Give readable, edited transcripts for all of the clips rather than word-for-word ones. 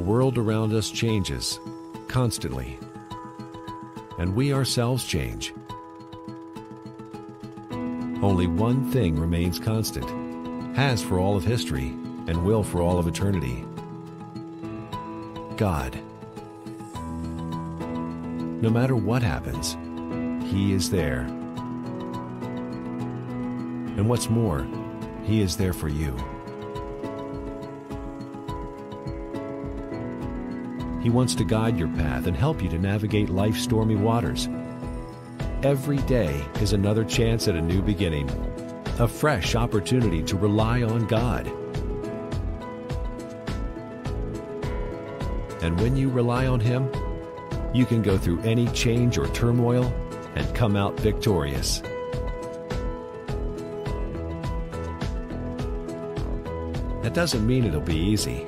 world around us changes constantly, and we ourselves change. Only one thing remains constant, has for all of history, and will for all of eternity: God. No matter what happens, He is there. And what's more, He is there for you. He wants to guide your path and help you to navigate life's stormy waters. Every day is another chance at a new beginning, a fresh opportunity to rely on God. And when you rely on Him, you can go through any change or turmoil and come out victorious. That doesn't mean it'll be easy,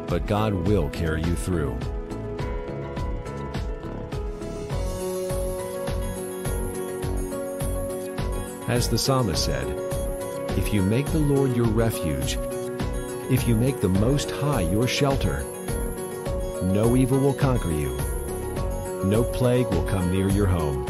but God will carry you through. As the psalmist said, "If you make the Lord your refuge, if you make the Most High your shelter, no evil will conquer you, no plague will come near your home."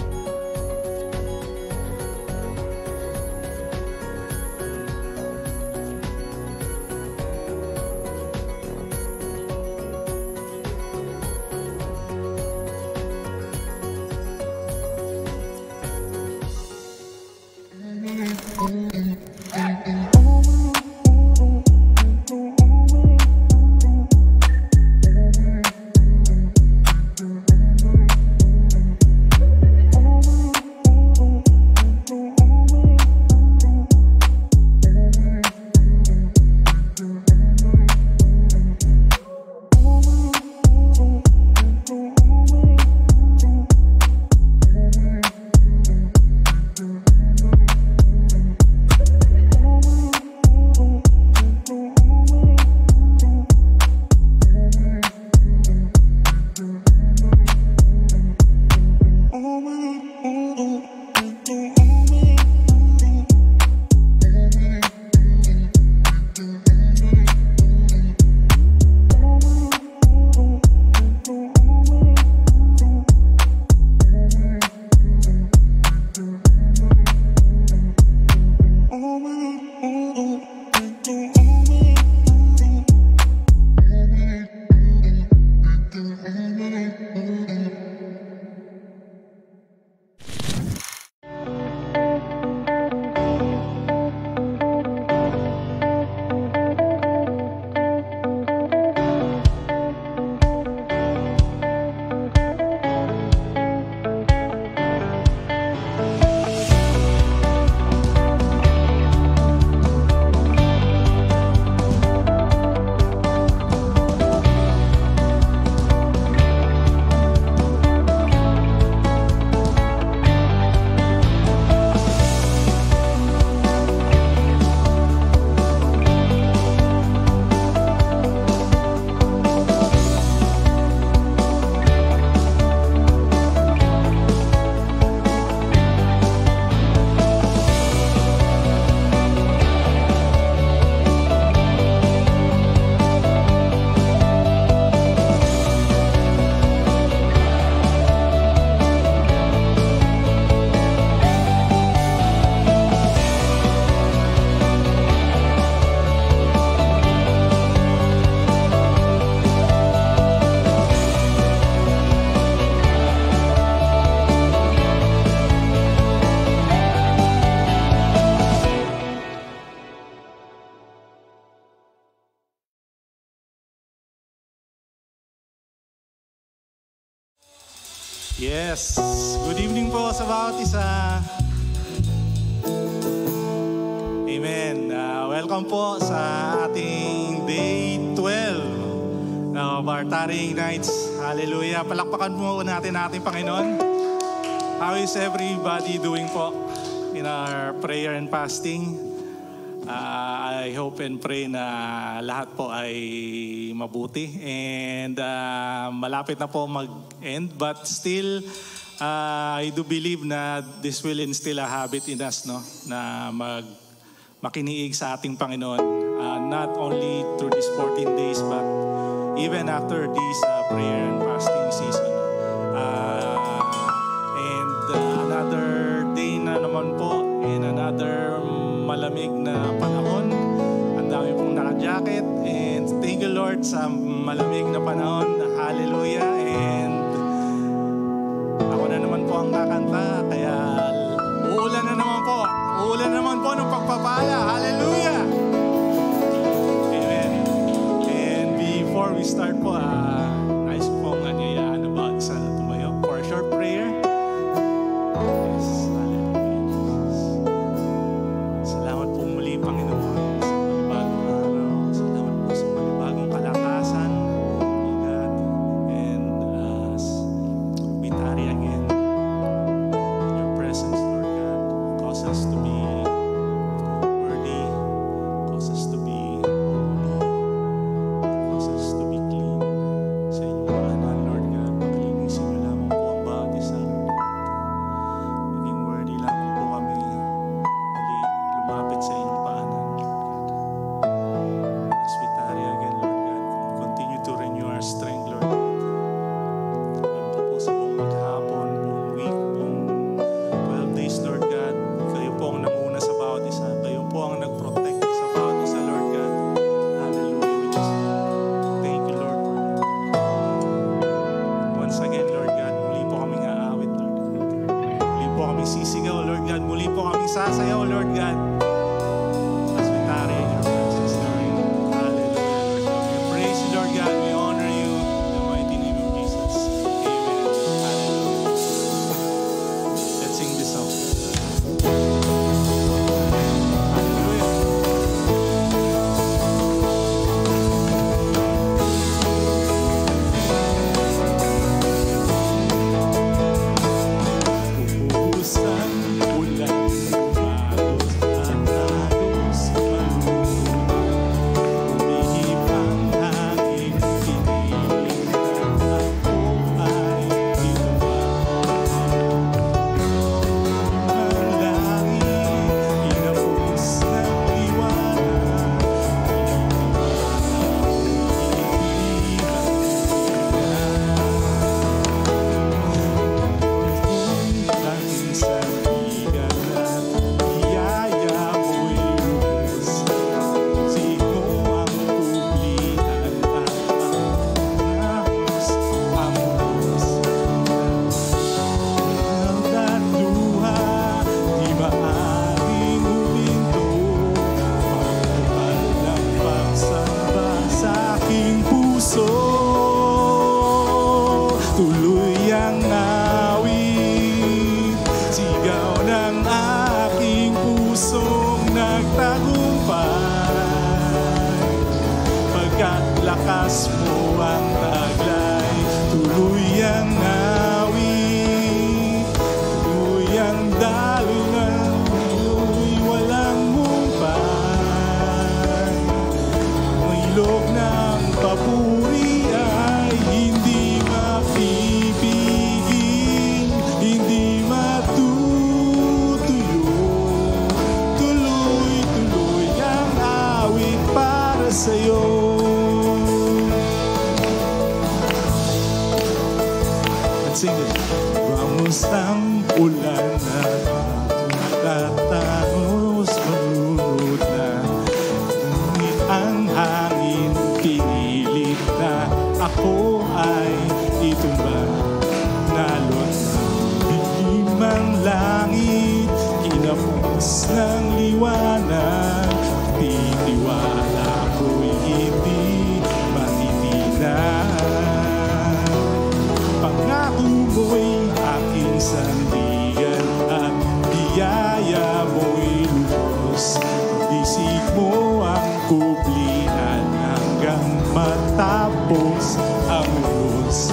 Yes, good evening po sa bawat isa. Amen. Welcome po sa ating day 12 of our tarrying nights. Hallelujah. Palakpakan po natin ating Panginoon. How is everybody doing po in our prayer and fasting? I hope and pray na lahat po ay mabuti and malapit na po mag-end, but still I do believe na this will instill a habit in us, no, na makiniig sa ating Panginoon not only through these 14 days, but even after this prayer and fasting season. And another day na naman po, in another malamig na panahon. Ang dami pong naka-jacket. And thank you, Lord, sa malamig na panahon. Hallelujah. And ako na naman po ang kakanta. Kaya uulan na naman po. Uulan na naman po ng pagpapala. Hallelujah. Amen. And before we start po, nice pong anyayaan about sa tumayo for a short prayer. Yes. Hallelujah. Salamat po muli, Panginoon, sa panibagong araw. Salamat po sa panibagong kalakasan, O God. And as we tarry again in your presence, Lord God, cause us to be worthy, cause us to be holy, cause us to be clean. Sa inyong paanan, Lord God, paglinisin niyo lamang po ang bawat isa, Lord God. Maging worthy lamang po kami muli lumapit sa inyong paanan, Lord God. As we tarry again, Lord God, continue to renew our strength, Lord God. Alam ko po sa buong maghapon, buong week, buong 12 days, Lord God, kayo po ang nanguna sa bawat isa. Kayo po ang nag-protect sa bawat isa, Lord God. Hallelujah. We just thank you, Lord, for that. Once again, Lord God, muli po kaming aawit, Lord God. Muli po kaming sisigaw, Lord God. Muli po kaming sasayaw, Lord God. As we tarry in your presence, Lord. Hallelujah, Lord God. We praise you, Lord God. We honor you in the mighty name of Jesus. Amen. Hallelujah. Let's sing this song. Hallelujah. Ubusan ulan, umagos at agos malulunod. Umihip ang hangin, piniling na ako ay inuman. Ang langit, inapos ng liwanag. Tanging sandigan at biyaya mo'y lubos. Sino ang puplihan at ang Diyos? Ang luha, di maaaring huminto. Pagmamahal ng pagsamba sa aking puso. Tuloy ang awit, sigaw ng aking pusong nagtagumpay. Pagkat lakas mo ang taglay, tuloy ang awit, tuloy ang dalunan, tuloy walang humpay. Ang ilog ng papuri ay hindi mapipigil, hindi matutuyo. Tuloy-tuloy ang awit para sa'yo. Let's sing it. Ramos ng ulan na tatapos malunod na. Ngunit ang hangin pinilit na ako ay itumba. Nalot ng dilim ang langit, kinapos ng liwanag. Titiwala ko'y hindi matitinan. Pangako mo'y aking sandigan at biyaya mo'y lubos. Pag-isip mo ang kublihan hanggang matapos ang ulos.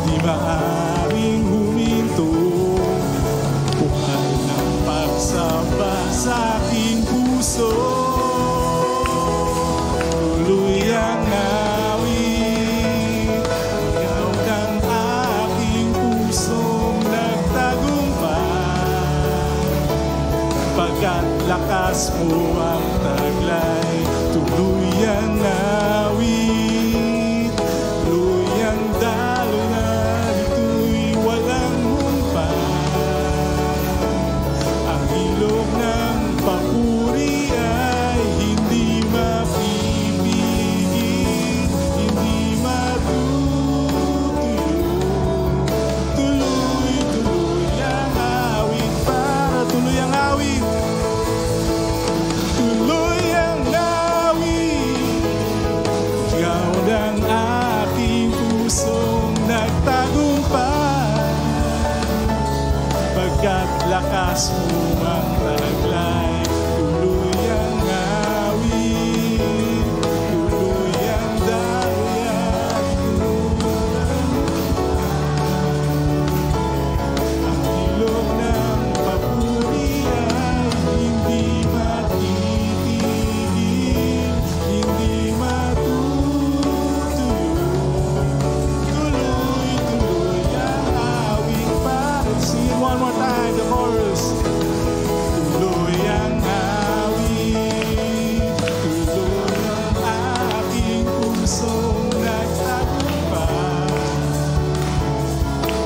Di maaaring huminto. Bukal ng pagsamba sa aking puso. Tuloy ang awit, ikaw ng aking pusong nagtagumpay. pagkat lakas mo ang taglay, tuluyang awit, tuluyang daloy na ito'y walang humpay. Ang ilog ng papuri ay hindi mapipigil, hindi matutuyo. Tuloy-tuloy ang awit para tuloy ang awit. Tuloy ang awit. Ikaw ng aking pusong nagtagumpay. Pagkat lakas mo ang taglay, tuloy ang awit, tuloy ang daloy at ang ilog ng papuri ay hindi matitigil, hindi matutuyo. Tuloy-tuloy ang awit para sing one more time the chorus. Tuloy ang awit, tuloy ang aking pusong nagtagumpay.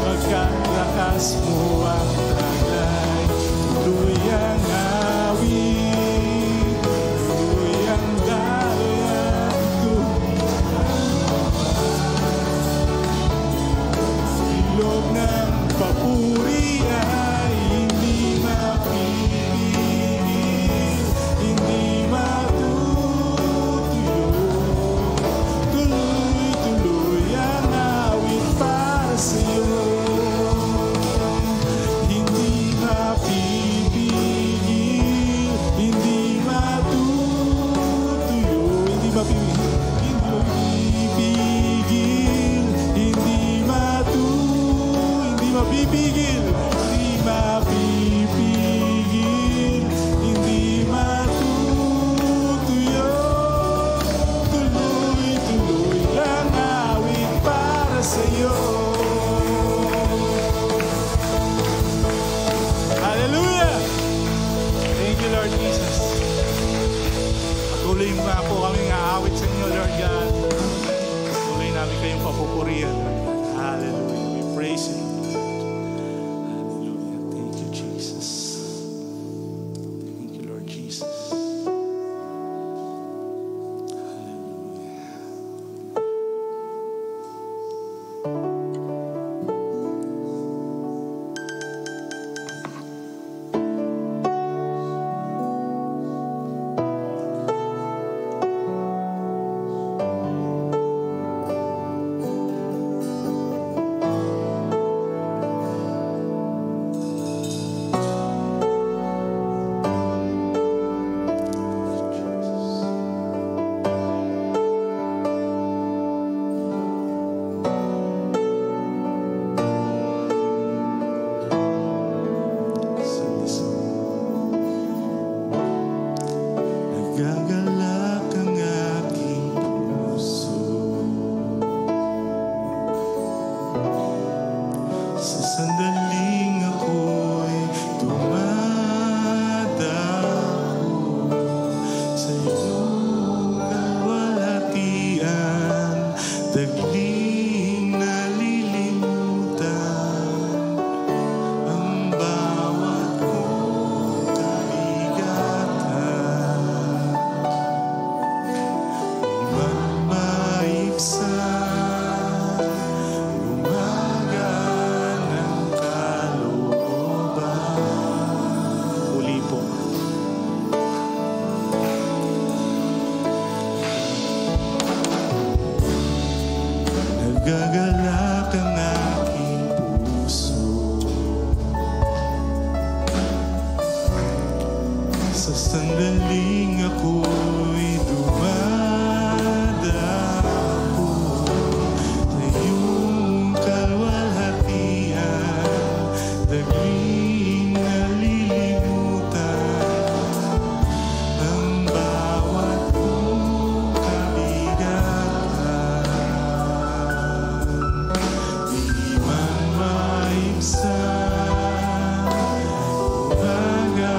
Pagkat lakas mo ang taglay, tuloy ang awit, tuloy ang daloy at ilog ng papuri ay hindi mapipigil, hindi matutuyo. Tuloy-tuloy ang awit para sa'yo, hindi mapipigil, hindi matutuyo, hindi mapipigil, hindi mapipigil, hindi mapipigil, hindi matutuyo. Tuloy-tuloy ang awit para sa'yo. Hallelujah! Thank you, Lord Jesus. Patuloy nga po kaming aawit sa inyo, Lord God. Patuloy namin kayong papupurihan, Lord God. Hallelujah. We praise you. Hallelujah. Thank you, Jesus. Thank you, Lord Jesus. Hallelujah. Nagagalak ang aking puso sa sandaling ako'y dumadako sa iyong kalwalhatian, tagling nalilimutan ang bawat kong kabigatan. Maibsan, umaga ng kalooban. Muli po. Nagagalak ang aking puso sa sandaling ako'y dumadako sa iyong kalwalhatian, tagling nalilimutan ang bawat kong kabigatan. Di man maibsan, umaga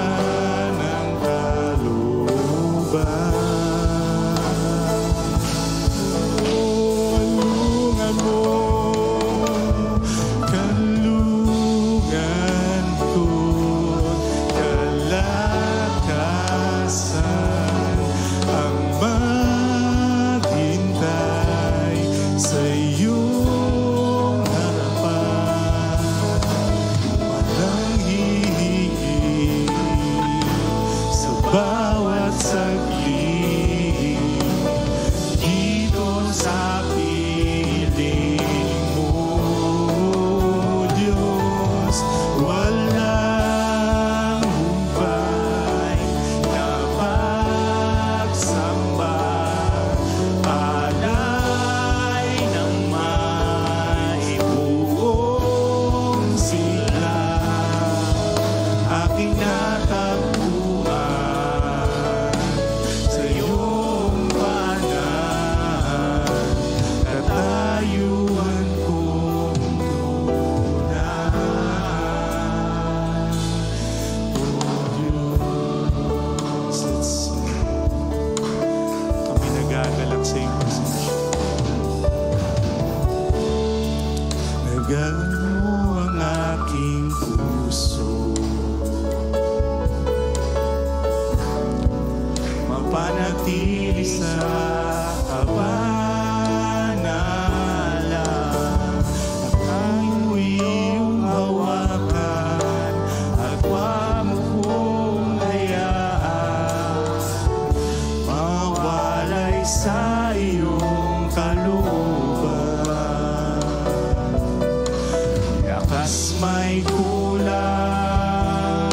aking natagpuan sa iyong banan, katayuan kong tunay. Kami nagagalak sa iyong presensya. Nagagalak mo ang aking puso, mapanatili sa kabanalan, at ang iyong hawakan at wag mo kong hayaan mawalay sa iyong kalooban. Yakas may kulang,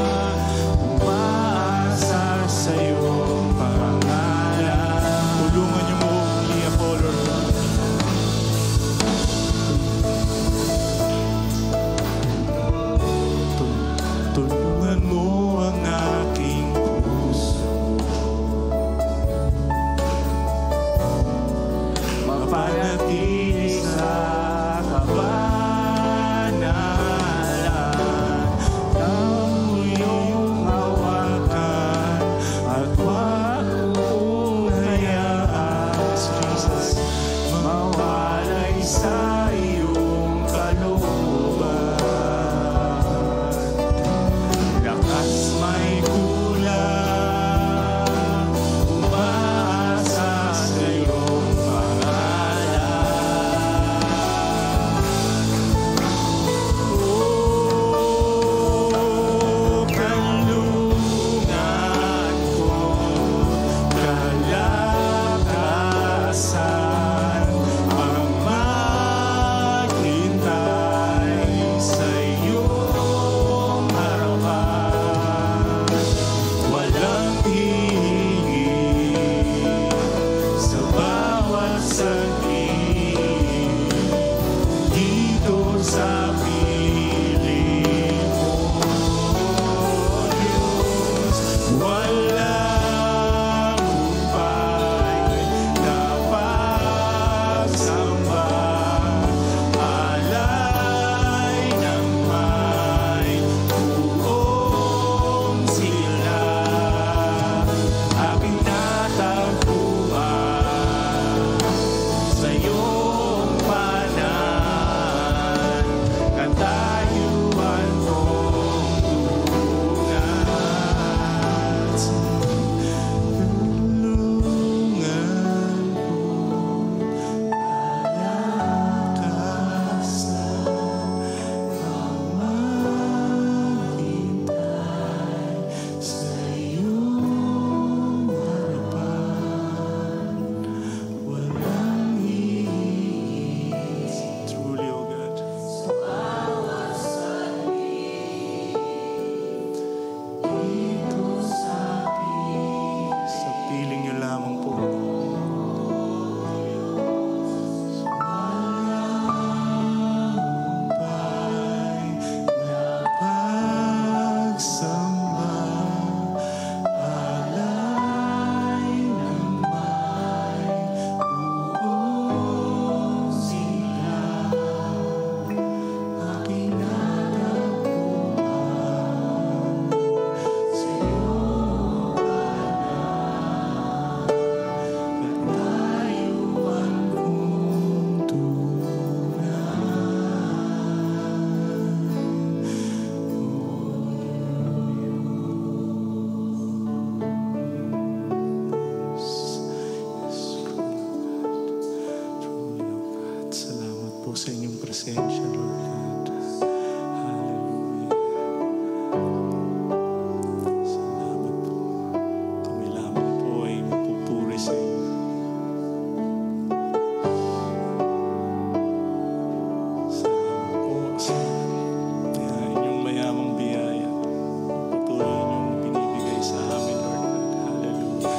umaasa sa iyong pangalan. Tulungan niyo mo, Leah Color. Tulungan mo ang aking puso, mapanatili sa kabanalan, ang iyong hawakan at wag mong hayaan, Jesus, mawalay sa iyong kalooban. Lakas may kulang, umaasa sa iyong pangalan. Oh, kanlungan ko, kalakasan, ang maghintay sa iyong harapan. Walang hihigit sa bawat saglit dito sa piling mo, Diyos. Walang upay na pagsamba, alay ng may buong sila, aking natagpuan sa iyong banan, katayuan kong tunay. Tulungan ko, kalakasan, ang maghintay sa iyong harapan. Walang hihigit. Truly, O God. Dito sa piling niyo lamang po. Upay na pagsamba, alay ng may buong sila, aking natagpuan sa iyong banan, katayuan kong tunay. Salamat po sa inyong presensya, Lord God. Hallelujah. Salamat po. Kami lamang po ay magpupuri sa inyo. Salamat po sa inyong mayamang biyaya. Patuloy niyong binibigay sa amin, Lord God. Hallelujah.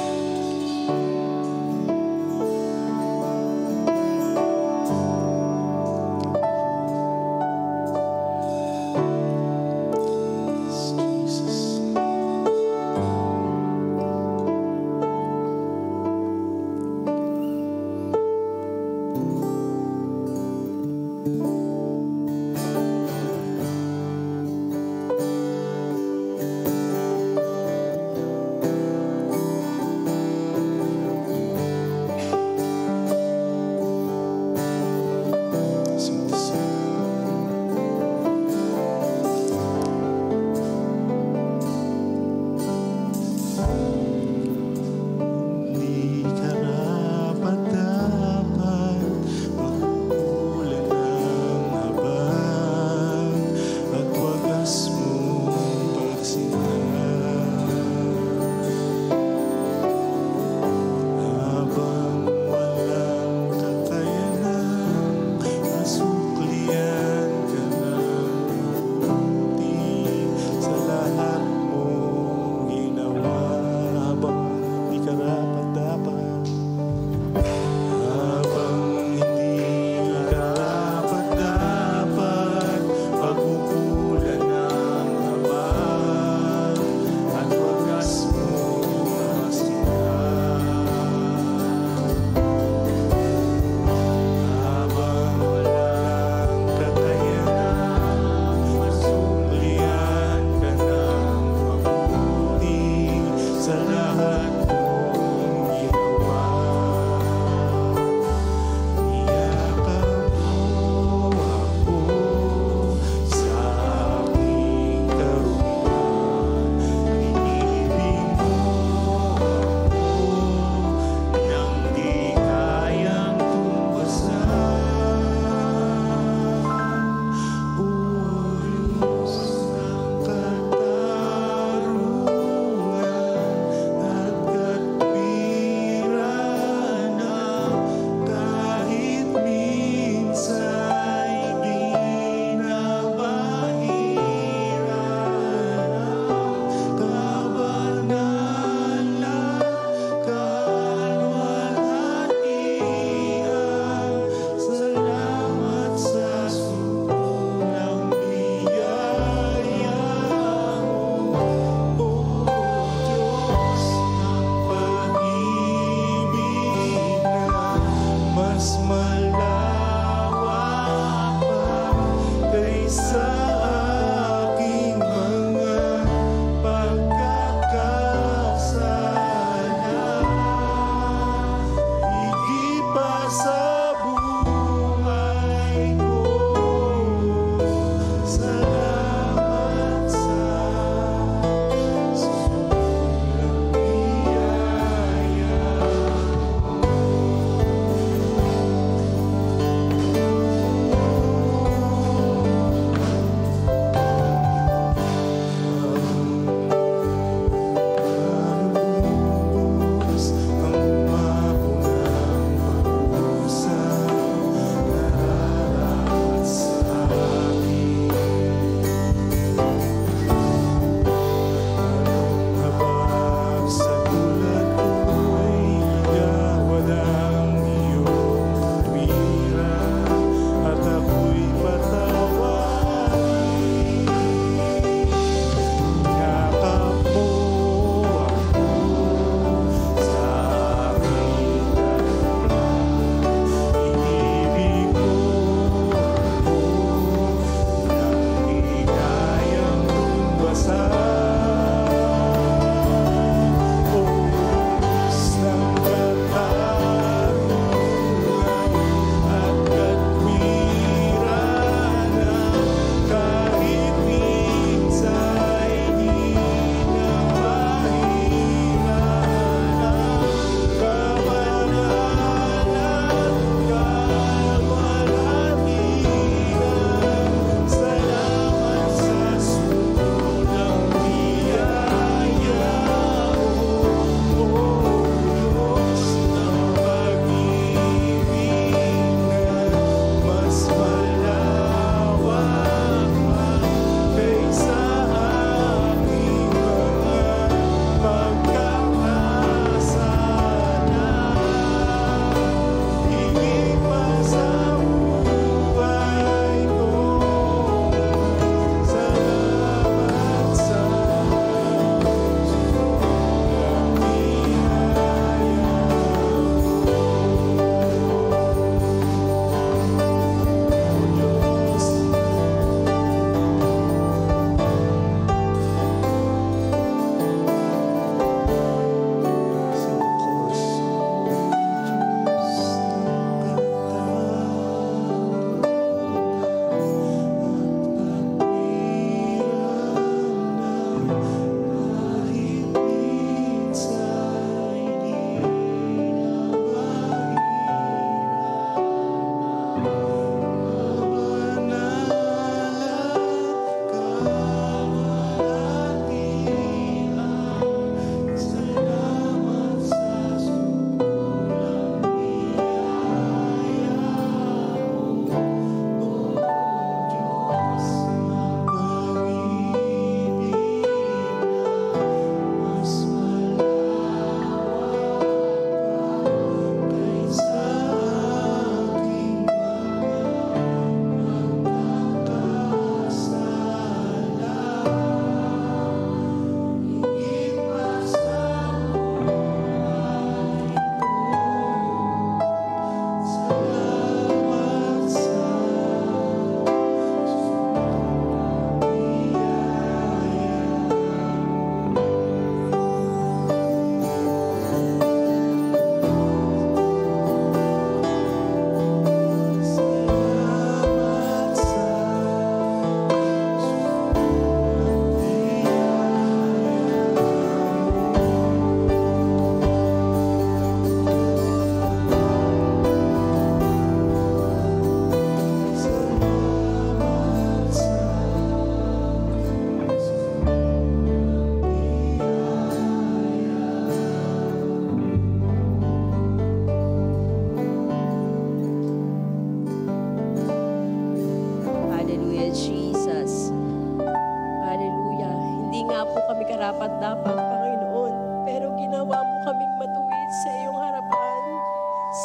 karapat-dapat, Panginoon. Pero ginawa mo kaming matuwid sa iyong harapan.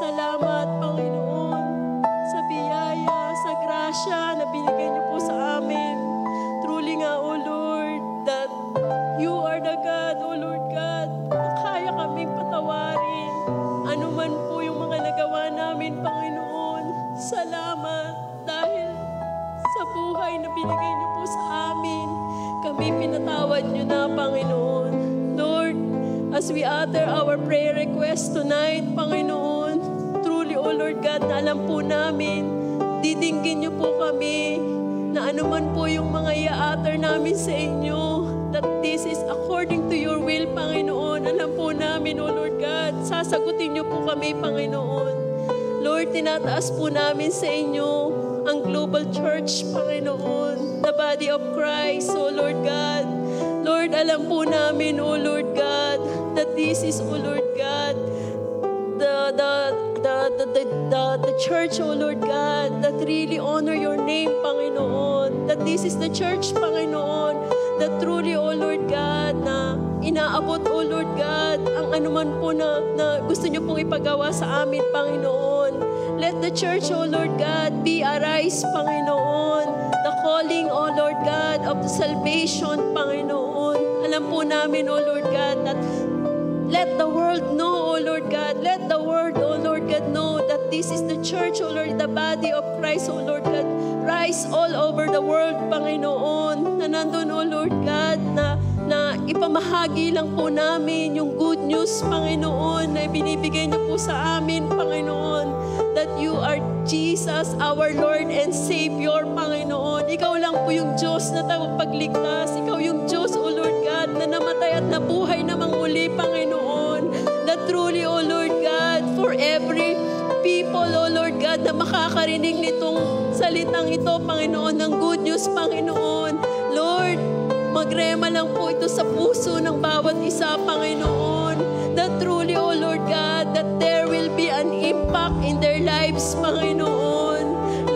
Salamat, Panginoon, sa biyaya, sa grasya na binigay niyo po sa amin. Truly nga, O Lord, that you are the God, O Lord God, na kaya kaming patawarin. Ano man po yung mga nagawa namin, Panginoon. Salamat dahil sa buhay na binigay niyo po sa amin. Kami pinatawad niyo na, Panginoon. Lord, as we utter our prayer request tonight, Panginoon, truly, O Lord God, na alam po namin, didinggin niyo po kami na anuman po yung mga i-utter namin sa inyo, that this is according to your will, Panginoon. Alam po namin, O Lord God, sasagutin niyo po kami, Panginoon. Lord, tinataas po namin sa inyo ang Global Church, Panginoon, the body of Christ, O Lord God. Lord, alam po namin, O Lord God, that this is, O Lord God, the church, O Lord God, that really honor your name, Panginoon. That this is the church, Panginoon, that truly, O Lord God, na inaabot, O Lord God, ang anuman po na gusto niyo pong ipagawa sa amin, Panginoon. Let the church, O Lord God, be arise, Panginoon. The calling, O Lord God, of the salvation, Panginoon. Alam po namin, O Lord God, that let the world know, O Lord God, let the world, O Lord God, know that this is the church, O Lord, the body of Christ, O Lord God, rise all over the world, Panginoon, na nandun, O Lord God, na ipamahagi lang po namin yung good news, Panginoon, na binibigay niyo po sa amin, Panginoon, that you are Jesus, our Lord and Savior, Panginoon. Ikaw lang po yung Diyos na tagapagligtas. Ikaw yung Diyos, O Lord God, na namatay at nabuhay namang muli, Panginoon. That truly, O Lord God, for every people, O Lord God, na makakarinig nitong salitang ito, Panginoon, ng good news, Panginoon. Lord, magrema lang po ito sa puso ng bawat isa, Panginoon. That truly, O Lord God, that there will be an impact in their lives, Panginoon.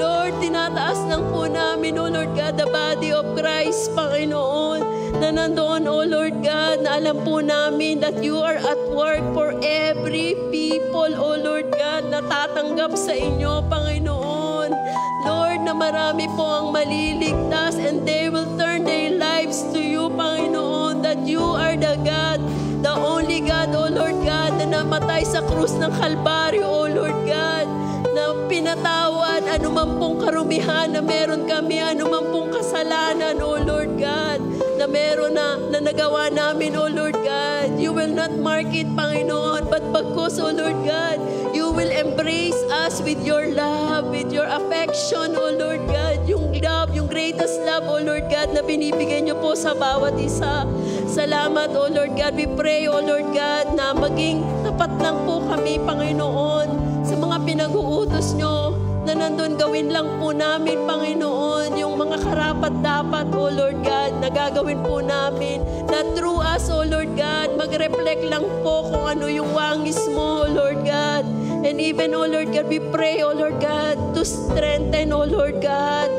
Lord, tinataas lang po namin, O Lord God, the body of Christ, Panginoon, na nandoon, O Lord God, na alam po namin that you are at work for every people, O Lord God, na tatanggap sa inyo, Panginoon. Lord, na marami po ang maliligtas and they will turn their lives to you, Panginoon, that you are the God, the only God, O Lord God, na namatay sa krus ng Kalbaryo, O Lord God, na pinatawad anuman pong karumihan na meron kami, anuman pong kasalanan, O Lord God, na meron na nagawa namin, O Lord God. You will not mark it, Panginoon, but bagkus, O Lord God, you will embrace us with your love, with your affection, O Lord God, yung love, yung greatest love, O Lord God, na binibigay niyo po sa bawat isa. Salamat, O Lord God. We pray, O Lord God, na maging tapat lang po kami, Panginoon, sa mga pinag-uutos niyo, na nandun gawin lang po namin, Panginoon, yung mga karapat-dapat, O Lord God, na gagawin po namin, na through us, O Lord God, mag-reflect lang po kung ano yung wangis mo, O Lord God. And even, O Lord God, we pray, O Lord God, to strengthen, O Lord God,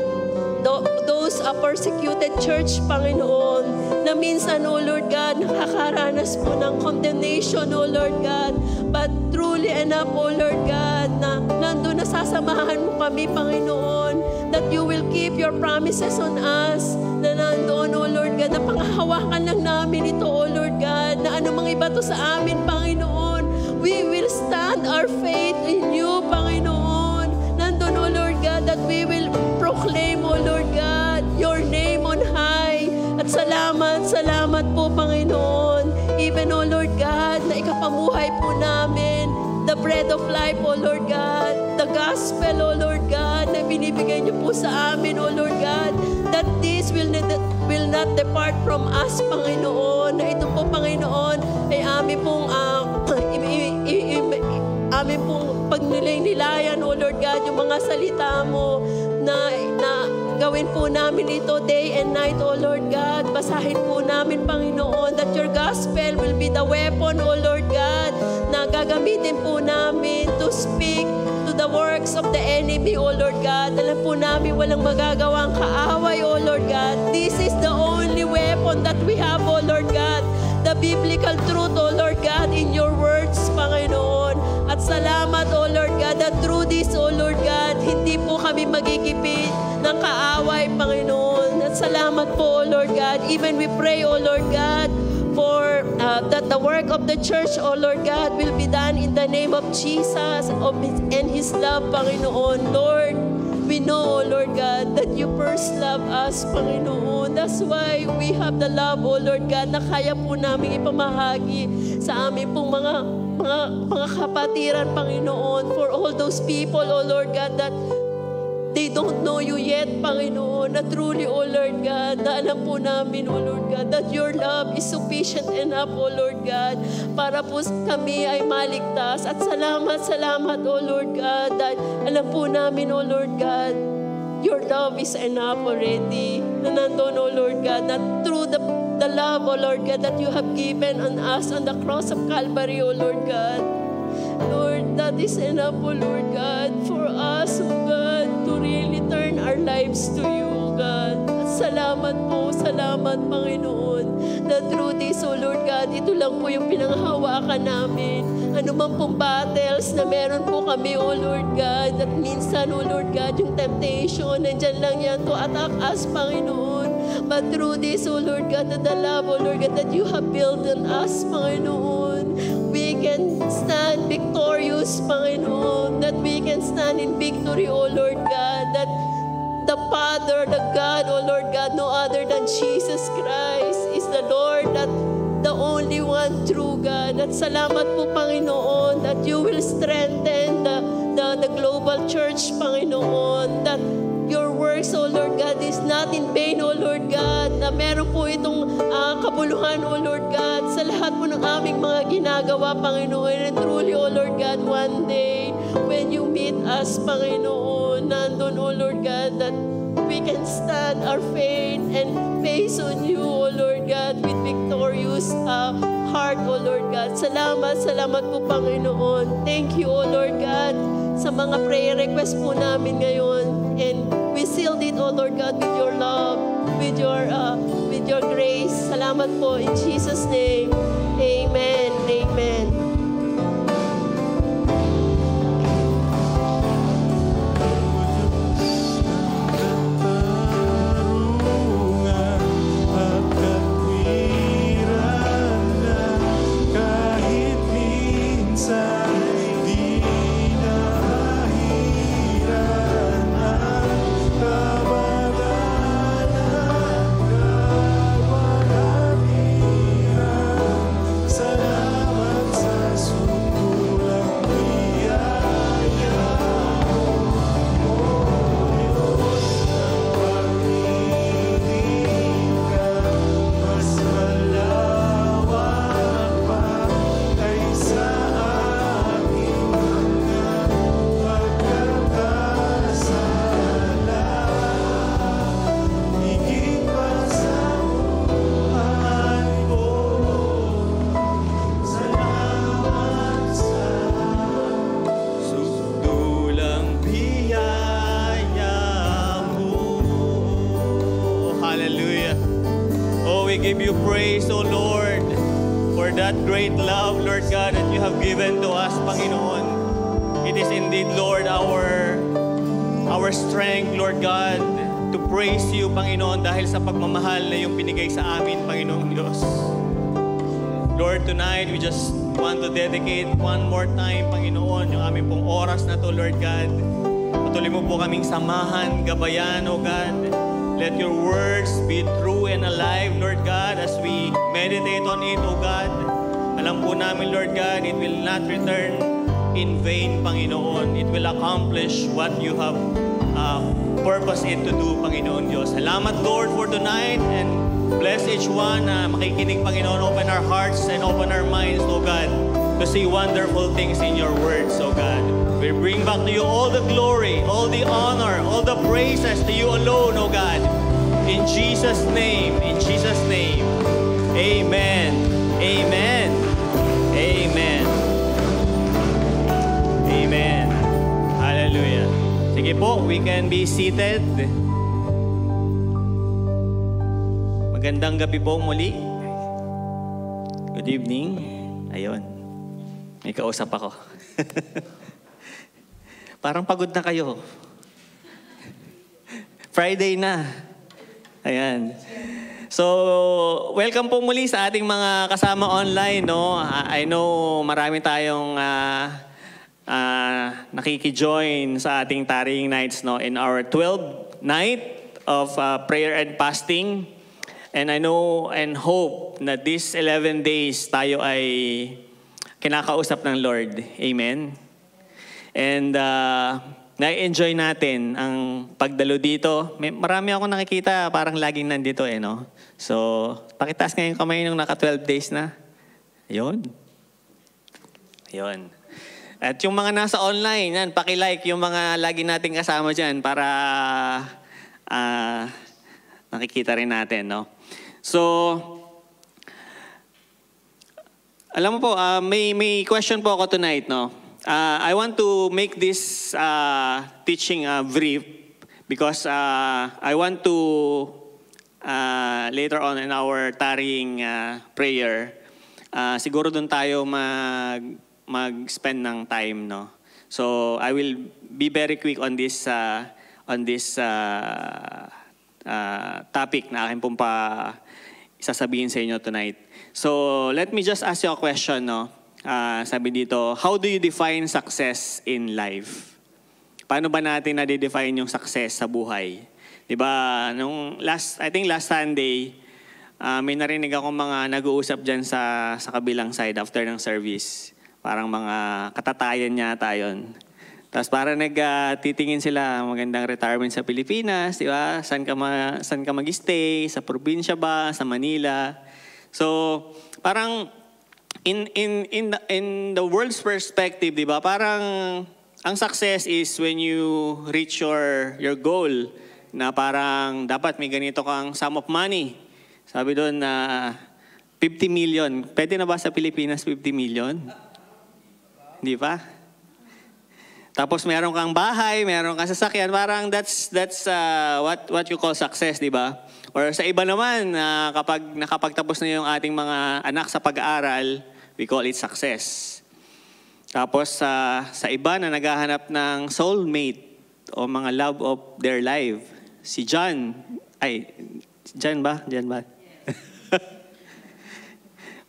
those persecuted church, Panginoon, na minsan, O Lord God, nakakaranas po ng condemnation, O Lord God, but truly enough, O Lord God, na nandun na sasamahan mo kami, Panginoon, that you will keep your promises on us, na nandoon, O Lord God, na panghahawakan lang namin ito, O Lord God, na anumang iba to sa amin, Panginoon, we will stand our faith in you, Panginoon. Nandun, O Lord God, that we will proclaim, O Lord God, your name on high. At salamat po, Panginoon. Even, O Lord God, na ikapamuhay po namin the bread of life, O Lord God, the gospel, O Lord God, na binibigay niyo po sa amin, O Lord God, that this will not depart from us, Panginoon. Na ito po, Panginoon, ay amin pong pagnilay-nilayan, O Lord God, yung mga salita mo na gawin po namin ito day and night, O Lord God. Basahin po namin, Panginoon, that your gospel will be the weapon, O Lord God, na gagamitin po namin to speak to the works of the enemy, enemy, O Lord God. Alam po namin walang magagawang kaaway, O Lord God. This is the only weapon that we have, O Lord God. The biblical truth, O Lord God, in your words, Panginoon. At salamat, O Lord God, that through this, O Lord God, hindi po kami magigipit ng kaaway, Panginoon. At salamat po, O Lord God. Even we pray, O Lord God, for that the work of the church, O Lord God, will be done in the name of Jesus and His love, Panginoon. Lord, we know, O Lord God, that you first love us, Panginoon. That's why we have the love, O Lord God, na kaya po namin ipamahagi sa aming pong mga kapatiran, Panginoon, for all those people, O Lord God, that they don't know you yet, Panginoon, na truly, O Lord God, na alam po namin, O Lord God, that your love is sufficient enough, O Lord God, para po kami ay maligtas. At salamat, O Lord God, that alam po namin, O Lord God, your love is enough already. Na nandun, O Lord God, na through the love, O Lord God, that you have given on us on the cross of Calvary, O Lord God. Lord, that is enough, O Lord God, for us, O God, to really turn our lives to you, O God. At salamat, Panginoon, that through this, O Lord God, ito lang po yung pinanghawakan namin. Ano man pong battles na meron po kami, O Lord God, at minsan, O Lord God, yung temptation, nandyan lang yan to attack us, Panginoon. But through this, O Lord God, the love, O Lord God, that you have built on us, Panginoon, we can stand victorious, Panginoon, that we can stand in victory, O Lord God, that the Father, the God, O Lord God, no other than Jesus Christ is the Lord, that the only one true God. At salamat po, Panginoon, that you will strengthen the global church, Panginoon, that your works, O Lord God, is not in vain, O Lord God, na meron po itong kabuluhan, O Lord God, sa lahat po ng aming mga ginagawa, Panginoon. And truly, O Lord God, one day, when you meet us, Panginoon, nandun, O Lord God, that we can stand our faith and face on you, O Lord God, with victorious heart, O Lord God. Salamat po, Panginoon. Thank you, O Lord God, sa mga prayer request po namin ngayon. And we sealed it, O Lord God, with your love, with your grace. Salamat po in Jesus' name. Amen. Amen. give you praise, O Lord, for that great love, Lord God, that you have given to us, Panginoon. It is indeed, Lord, our strength, Lord God, to praise you, Panginoon, dahil sa pagmamahal na yung binigay sa amin, Panginoong Diyos. Lord, tonight, we just want to dedicate one more time, Panginoon, yung aming pong oras na to, Lord God. Patuloy mo po kaming samahan, gabayan, O God. Let your words be true and alive, Lord God, as we meditate on it, O God. Alam po namin, Lord God, it will not return in vain, Panginoon. It will accomplish what you have purpose it to do, Panginoon Diyos. Salamat, Lord, for tonight, and bless each one na makikinig, Panginoon. Open our hearts and open our minds, O God, to see wonderful things in your words, O God. We bring back to you all the glory, all the honor, all the praises to you alone, O God. In Jesus' name, amen, amen, amen, amen. Hallelujah. Sige Sige po, we can be seated. Magandang gabi po muli. Good evening. Ayun. May kausap ako. Parang pagod na kayo. Friday na. Ayan. So, welcome po muli sa ating mga kasama online, no? I know marami tayong nakiki-join sa ating tarrying nights, no, in our 12th night of prayer and fasting. And I know and hope na these 11 days tayo ay kinakausap ng Lord. Amen. And na-enjoy natin ang pagdalo dito. Marami ako nakikita, parang laging nandito no. So, pakitaas ngayon kamay nung naka 12 days na. Ayun. Ayun. At yung mga nasa online, yan, paki-like yung mga lagi nating kasama dyan para nakikita rin natin, no? So, alam mo po, may question po ako tonight, no? I want to make this teaching brief because I want to later on in our tarrying prayer, siguro doon tayo mag-spend ng time, no? So, I will be very quick on this topic na akin pong isasabihin sa inyo tonight. So, let me just ask you a question, no? Sabi dito, how do you define success in life? Paano ba natin na-define yung success sa buhay? Diba, I think last Sunday, may narinig akong mga nag-uusap dyan sa kabilang side after ng service. Parang mga katatayan niya tayo. Tapos parang nagtitingin sila magandang retirement sa Pilipinas, di ba? Saan ka mag-stay? Sa probinsya ba? Sa Manila? So, parang in the world's perspective, di ba? Parang ang success is when you reach your goal na parang dapat may ganito kang sum of money. Sabi doon na 50 million. Pwede na ba sa Pilipinas 50 million? Di ba? Tapos meron kang bahay, meron kang sasakyan, parang that's what you call success, di ba? Or sa iba naman, kapag nakapagtapos na yung ating mga anak sa pag-aaral, we call it success. Tapos sa iba na naghahanap ng soulmate o mga love of their life, si John ba?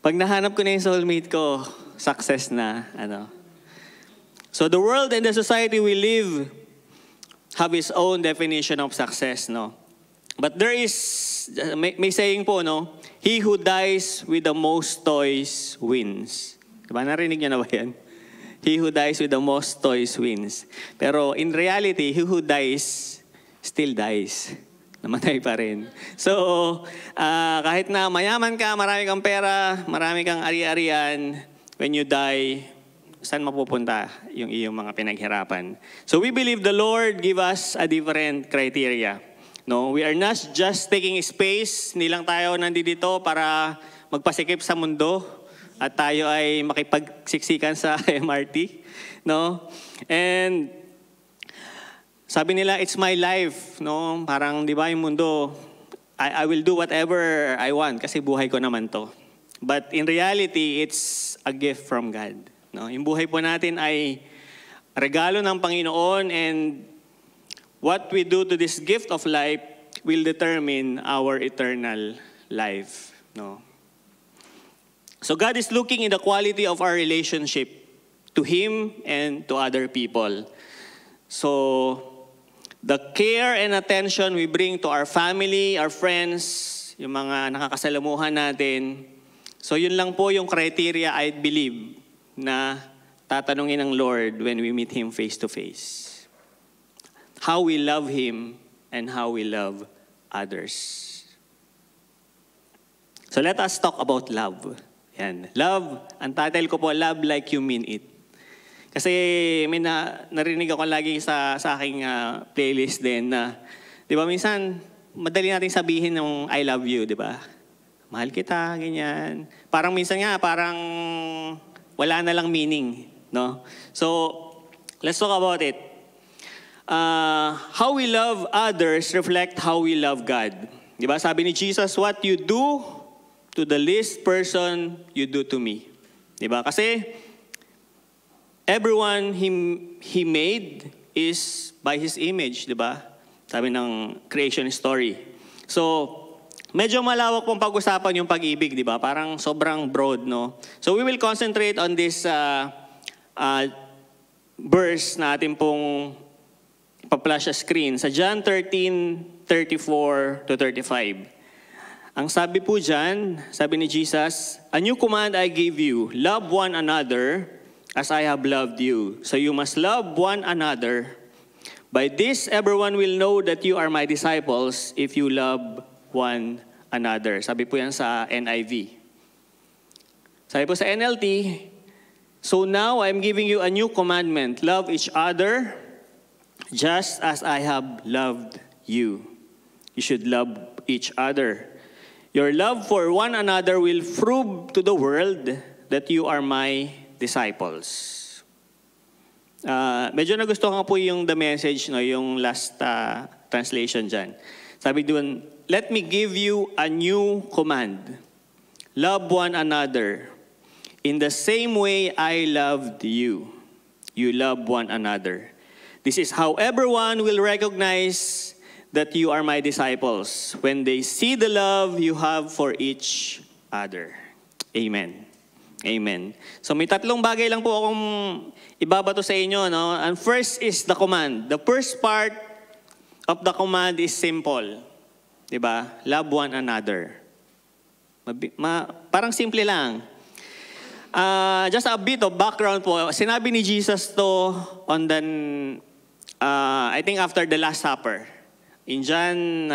Pag nahanap ko na yung soulmate ko, success na, So the world and the society we live have its own definition of success, no? But there is, may saying po, no? He who dies with the most toys wins. Diba? Narinig niyo na ba yan? He who dies with the most toys wins. Pero in reality, he who dies still dies. Namatay pa rin. So, kahit na mayaman ka, marami kang pera, marami kang ari-arian, when you die, saan mapupunta yung iyong mga pinaghirapan? So we believe the Lord give us a different criteria. No, we are not just taking space, hindi lang tayo nandito para magpasikip sa mundo at tayo ay makipagsiksikan sa MRT, no? And sabi nila, it's my life, no? Parang 'di ba yung mundo, I will do whatever I want kasi buhay ko naman 'to. But in reality, it's a gift from God. No, yung buhay po natin ay regalo ng Panginoon, and what we do to this gift of life will determine our eternal life. No? So God is looking in the quality of our relationship to Him and to other people. So the care and attention we bring to our family, our friends, yung mga nakakasalamuhan natin, so yun lang po yung criteria I believe na tatanungin ng Lord when we meet Him face to face. How we love Him and how we love others. So let us talk about love. Yan. Love, ang title ko po, Love Like You Mean It. Kasi may narinig ako lagi sa aking playlist din na, di ba minsan, madali natin sabihin ng I love you, di ba? Mahal kita, ganyan. Parang minsan nga, parang wala na lang meaning, no? So, let's talk about it. how we love others reflect how we love God. Diba? Sabi ni Jesus, what you do to the least person, you do to me. Diba? Kasi everyone he made is by His image. Diba? Sabi ng creation story. So, medyo malawak pong pag-usapan yung pag-ibig, di ba? Parang sobrang broad, no? So we will concentrate on this verse na atin pong ipa-flash sa screen. Sa John 13:34 to 35. Ang sabi po dyan, sabi ni Jesus, "A new command I give you, love one another as I have loved you. So you must love one another. By this, everyone will know that you are my disciples if you love one another." Sabi po yan sa NIV. Sabi po sa NLT, "So now I'm giving you a new commandment. Love each other just as I have loved you. You should love each other. Your love for one another will prove to the world that you are my disciples." Medyo nagustuhan ko po yung the message, no, yung last translation dyan. Sabi doon, "Let me give you a new command. Love one another. In the same way I loved you, you love one another. This is how everyone will recognize that you are my disciples, when they see the love you have for each other." Amen. Amen. So may tatlong bagay lang po akong ibabato sa inyo, no? And first is the command. The first part of the command is simple. Diba? Love one another. Parang simple lang. Just a bit of background po. Sinabi ni Jesus to on the, I think after the Last Supper. In John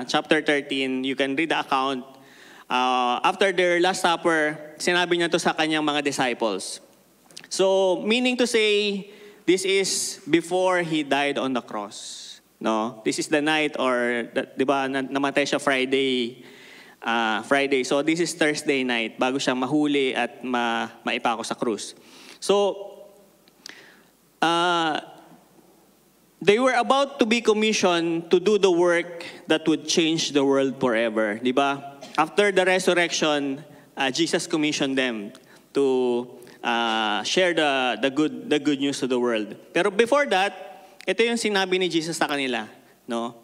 chapter 13, you can read the account. After their Last Supper, sinabi niya to sa kanyang mga disciples. So, meaning to say, this is before He died on the cross. No? This is the night or, di ba, namatay siya Friday. So, this is Thursday night, bago siya mahuli at maipako sa krus. So, they were about to be commissioned to do the work that would change the world forever. Di ba? After the resurrection, Jesus commissioned them to share the good news to the world. Pero before that, ito yung sinabi ni Jesus sa kanila, no?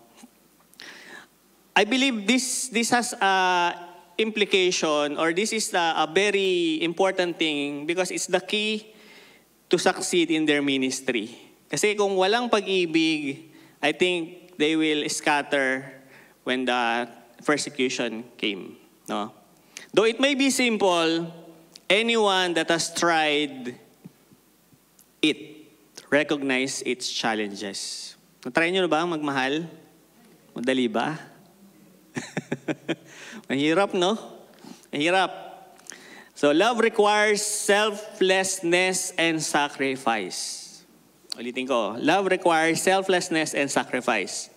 I believe this has implication, or this is a very important thing because it's the key to succeed in their ministry. Kasi kung walang pag-ibig, I think they will scatter when the persecution came, no? Though it may be simple, anyone that has tried it recognize its challenges. Try nyo na ba magmahal? Madali ba? Mahirap, no? Mahirap. So love requires selflessness and sacrifice. Ulitin ko. Love requires selflessness and sacrifice.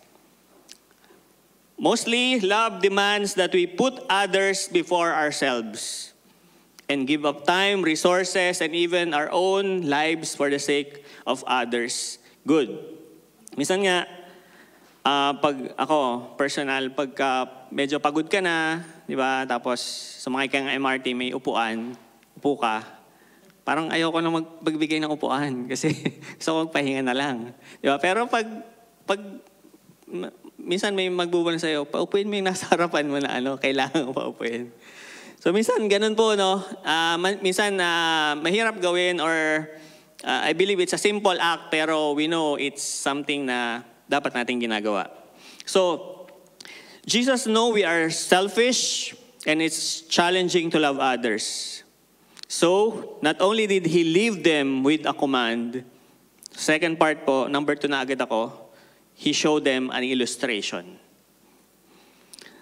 Mostly, love demands that we put others before ourselves and give up time, resources, and even our own lives for the sake of others' good. Minsan nga, pag ako, personal, pagka medyo pagod ka na, di ba, tapos sumakay ka ng MRT, may upuan, upo ka, parang ayoko na magbigay ng upuan kasi gusto ko magpahinga na lang. Di ba? Pero pag minsan may magbubulan sa'yo, paupuin mo yung nasa harapan mo na kailangan paupuin. So minsan ganun po, no? Minsan mahirap gawin or I believe it's a simple act pero we know it's something na dapat nating ginagawa. So, Jesus knows we are selfish and it's challenging to love others. So, not only did He leave them with a command, second part po, number 2 na agad ako, He showed them an illustration.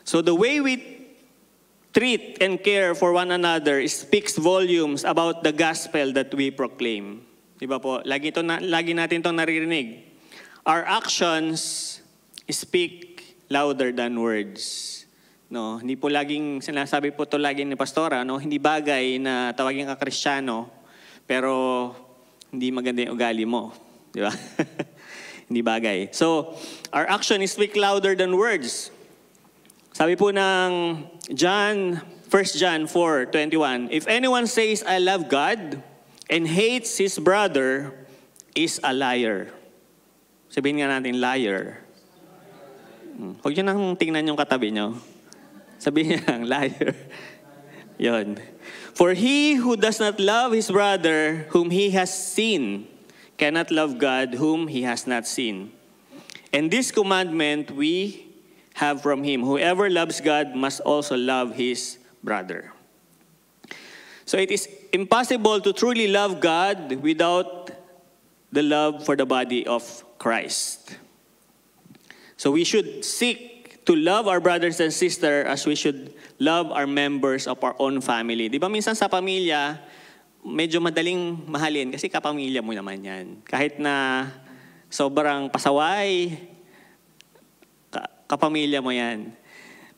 So the way we treat and care for one another speaks volumes about the gospel that we proclaim. Diba po? Lagi natin itong naririnig. Our actions speak louder than words. No, hindi po laging sinasabi po to lagi ni pastora, no, hindi bagay na tawagin ka Kristiyano pero hindi maganda yung ugali mo, di ba? hindi bagay. So, our action is speak louder than words. Sabi po ng 1 John 4:21, if anyone says, I love God, and hates his brother, is a liar. Sabihin nga natin, liar. Huwag nyo nang tingnan yung katabi nyo. Sabihin niya, liar. Yon. For he who does not love his brother whom he has seen cannot love God whom he has not seen. And this commandment we have from him. Whoever loves God must also love his brother. So it is impossible to truly love God without the love for the body of Christ. So we should seek to love our brothers and sisters as we should love our members of our own family. Di ba minsan sa pamilya, medyo madaling mahalin kasi kapamilya mo naman yan. Kahit na sobrang pasaway, kapamilya mo yan.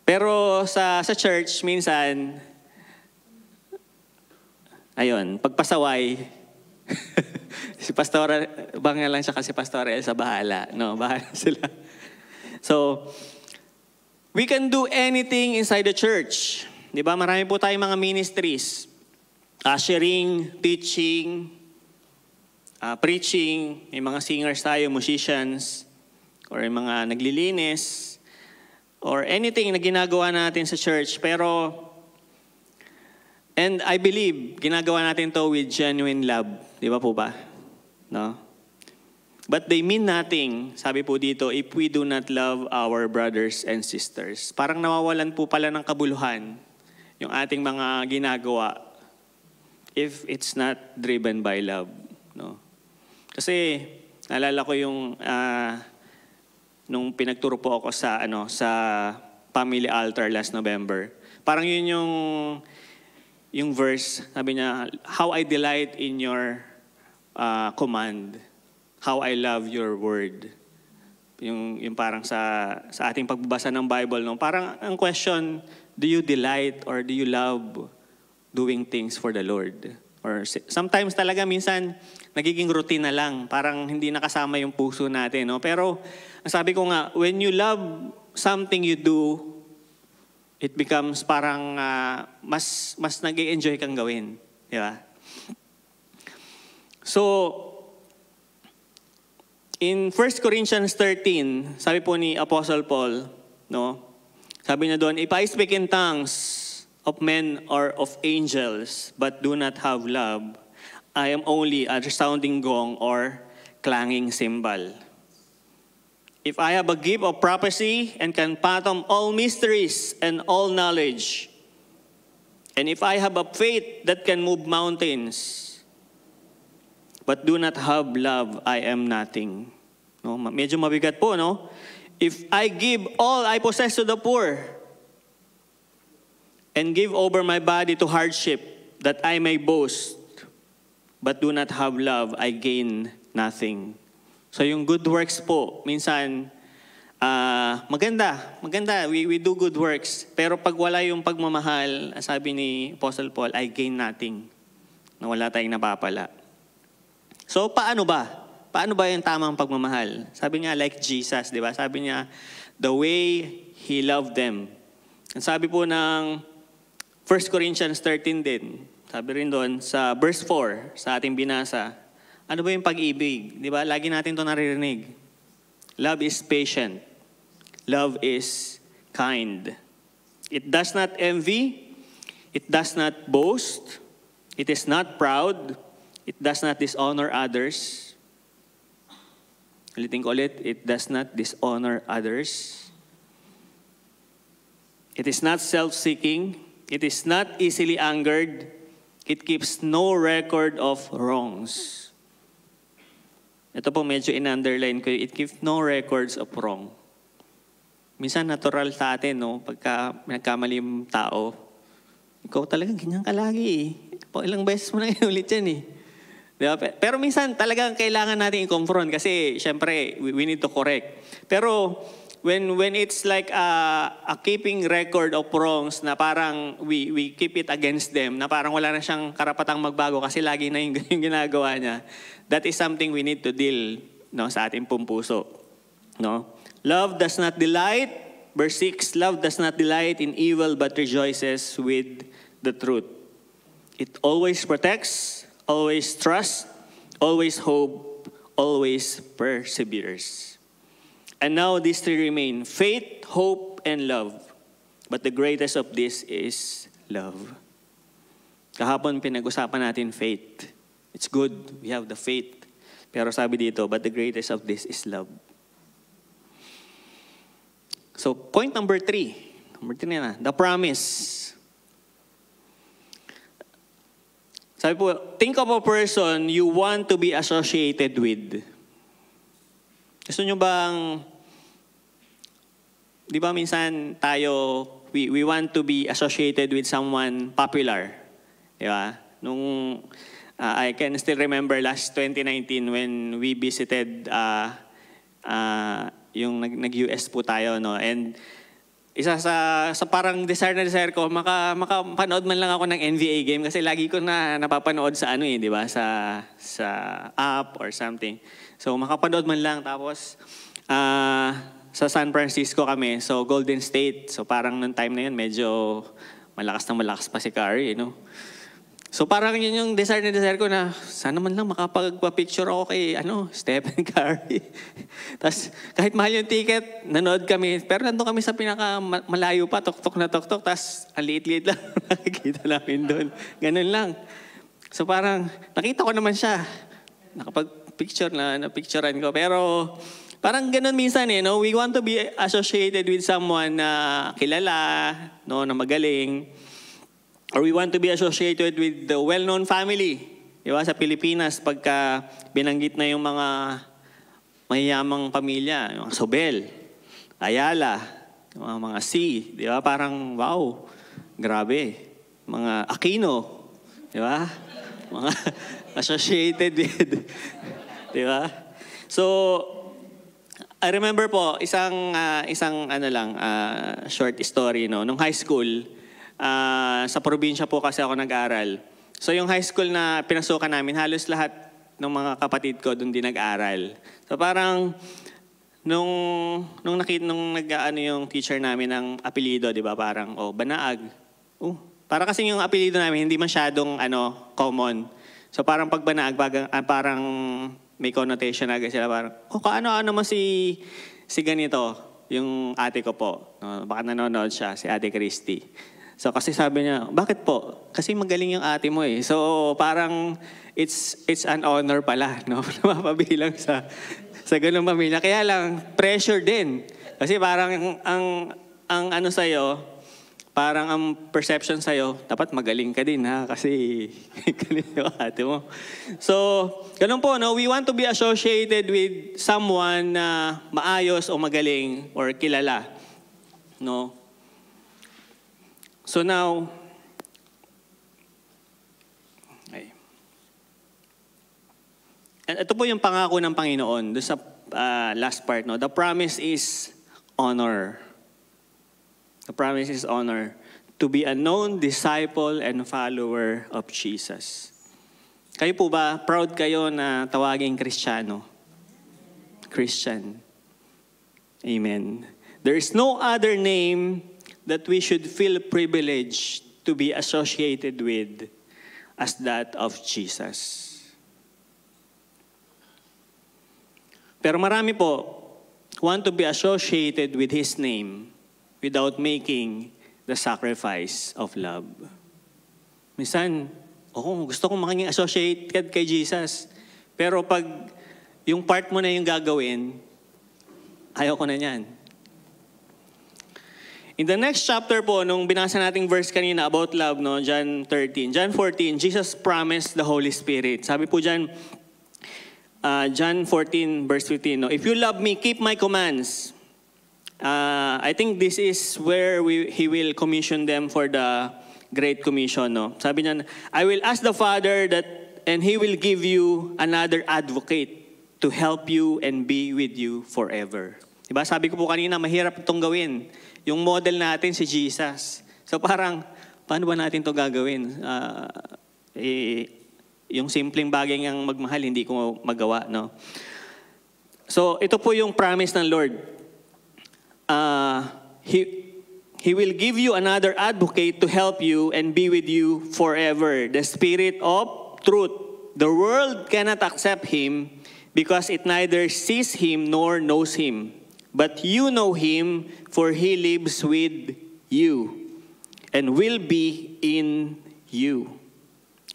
Pero sa church, minsan, ayun, pagpasaway, si Pastora, bangga lang siya kasi Pastora Elsa bahala. No, bahala sila. So, we can do anything inside the church. Di ba? Marami po tayong mga ministries. Ushering, teaching, preaching, may mga singers tayo, musicians, or mga naglilinis, or anything na ginagawa natin sa church. Pero, and I believe, ginagawa natin to with genuine love. Di ba po ba? No? But they mean nothing, sabi po dito, if we do not love our brothers and sisters. Parang nawawalan po pala ng kabuluhan yung ating mga ginagawa if it's not driven by love. No? Kasi, naalala ko yung nung pinagturo po ako sa family altar last November. Parang yun yung verse, sabi niya, how I delight in your command. How I love your word. Yung parang sa ating pagbabasa ng Bible, no? Parang ang question, do you delight or do you love doing things for the Lord? Or sometimes talaga minsan nagiging routine na lang, parang hindi nakasama yung puso natin, no? Pero ang sabi ko nga, when you love something you do, it becomes parang mas nag-i-enjoy kang gawin, di ba? So, in 1 Corinthians 13, sabi po ni Apostle Paul, no? Sabi niya doon, if I speak in tongues of men or of angels, but do not have love, I am only a resounding gong or clanging cymbal. If I have a gift of prophecy and can fathom all mysteries and all knowledge, and if I have a faith that can move mountains, but do not have love, I am nothing. No? Medyo mabigat po, no? If I give all I possess to the poor, and give over my body to hardship, that I may boast, but do not have love, I gain nothing. So yung good works po, minsan, maganda. We do good works. Pero pag wala yung pagmamahal, sabi ni Apostle Paul, I gain nothing. Na wala tayong napapala. So, paano ba? Paano ba yung tamang pagmamahal? Sabi niya, like Jesus, di ba? Sabi niya, the way He loved them. Ang sabi po ng 1 Corinthians 13 din, sabi rin doon, sa verse 4, sa ating binasa, ano ba yung pag-ibig? Di ba? Lagi natin ito naririnig. Love is patient. Love is kind. It does not envy. It does not boast. It is not proud. It does not dishonor others. Ulitin ko ulit, it does not dishonor others. It is not self-seeking. It is not easily angered. It keeps no record of wrongs. Ito po medyo in-underline ko, it keeps no records of wrong. Minsan natural sa atin, no? Pagka nagkamali yung tao, ikaw talaga ganyan ka lagi eh. Ilang beses mo na inulit yan eh. Diba? Pero minsan talagang kailangan natin i-confront kasi syempre we need to correct. Pero when it's like a keeping record of wrongs na parang we keep it against them, na parang wala na siyang karapatang magbago kasi lagi na yung ginagawa niya, that is something we need to deal no, sa ating pong puso. No? Love does not delight, verse 6, love does not delight in evil but rejoices with the truth. It always protects, always trusts, always hope, always perseveres. And now these three remain, faith, hope, and love. But the greatest of this is love. Kahapon pinag-usapan natin faith. It's good, we have the faith. Pero sabi dito, but the greatest of this is love. So point number 3. Number 3 na, the promise. Sabi po, think of a person you want to be associated with. Gusto nyo bang, di ba minsan tayo, we want to be associated with someone popular. Di ba? I can still remember last 2019 when we visited, yung nag-US po tayo, no? And isa sa parang desire na desire ko, makapanood man lang ako ng NBA game kasi lagi ko na napapanood sa di ba? Sa app or something. So makapanood man lang, tapos sa San Francisco kami, so Golden State. So parang nung time na yun, medyo malakas pa si Curry, no? So parang yun yung desire na desire ko na sana man lang makapagpa-picture ako kay Stephen Curry. Tapos kahit mahal yung ticket, nanood kami. Pero nandun kami sa pinaka-malayo pa, tok-tok na tok-tok. Tapos ang liit-liit lang nakikita namin doon. Ganun lang. So parang nakita ko naman siya. Nakapag-picture na-picturean ko. Pero parang ganun minsan no? We want to be associated with someone na kilala, no? Na magaling. Or we want to be associated with the well-known family. Diba? Sa Pilipinas, pagka binanggit na yung mga mayayamang pamilya, yung Sobel, Ayala, yung mga C, diba? Parang, wow, grabe. Mga Aquino, diba? Mga associated with, diba? So, I remember po, isang short story, no? Nung high school, sa probinsya po kasi ako nag-aral. So yung high school na pinasukan namin, halos lahat ng mga kapatid ko doon din nag-aral. So parang nung yung teacher namin ng apelyido, di ba? Parang Banaag. Para kasi yung apelyido namin hindi masyadong common. So parang pag Banaag, parang may connotation agad sila, parang kaano mo si ganito, yung ate ko po. No, baka nanonood siya, si Ate Christy. So kasi sabi niya, bakit po? Kasi magaling yung ate mo eh. So parang it's an honor pala, no? Mapabilang sa ganung pamilya. Kaya lang, pressure din. Kasi parang ang sa'yo, parang ang perception sa'yo, dapat magaling ka din ha? Kasi galing yung ate mo. So, ganun po, no? We want to be associated with someone na maayos o magaling or kilala. No? So now, ito po yung pangako ng Panginoon doon sa last part. No? The promise is honor. The promise is honor. To be a known disciple and follower of Jesus. Kayo po ba, proud kayo na tawaging Kristiyano? Christian. Amen. There is no other name that we should feel privileged to be associated with as that of Jesus. Pero marami po want to be associated with His name without making the sacrifice of love. Minsan, gusto kong maging associated kay Jesus. Pero pag yung part mo na yung gagawin, ayaw ko na yan. In the next chapter po, nung binasa nating verse kanina about love, no, John 13. John 14, Jesus promised the Holy Spirit. Sabi po dyan, John 14, verse 15, no, if you love me, keep my commands. I think this is where He will commission them for the Great Commission. No? Sabi niya, I will ask the Father and He will give you another advocate to help you and be with you forever. Diba? Sabi ko po kanina, mahirap itong gawin. Yung model natin si Jesus. So parang, paano ba natin ito gagawin? Yung simpleng bagay ng magmahal, hindi ko magawa. No? So, ito po yung promise ng Lord. He will give you another advocate to help you and be with you forever, the Spirit of truth. The world cannot accept Him because it neither sees Him nor knows Him. But you know Him, for He lives with you and will be in you.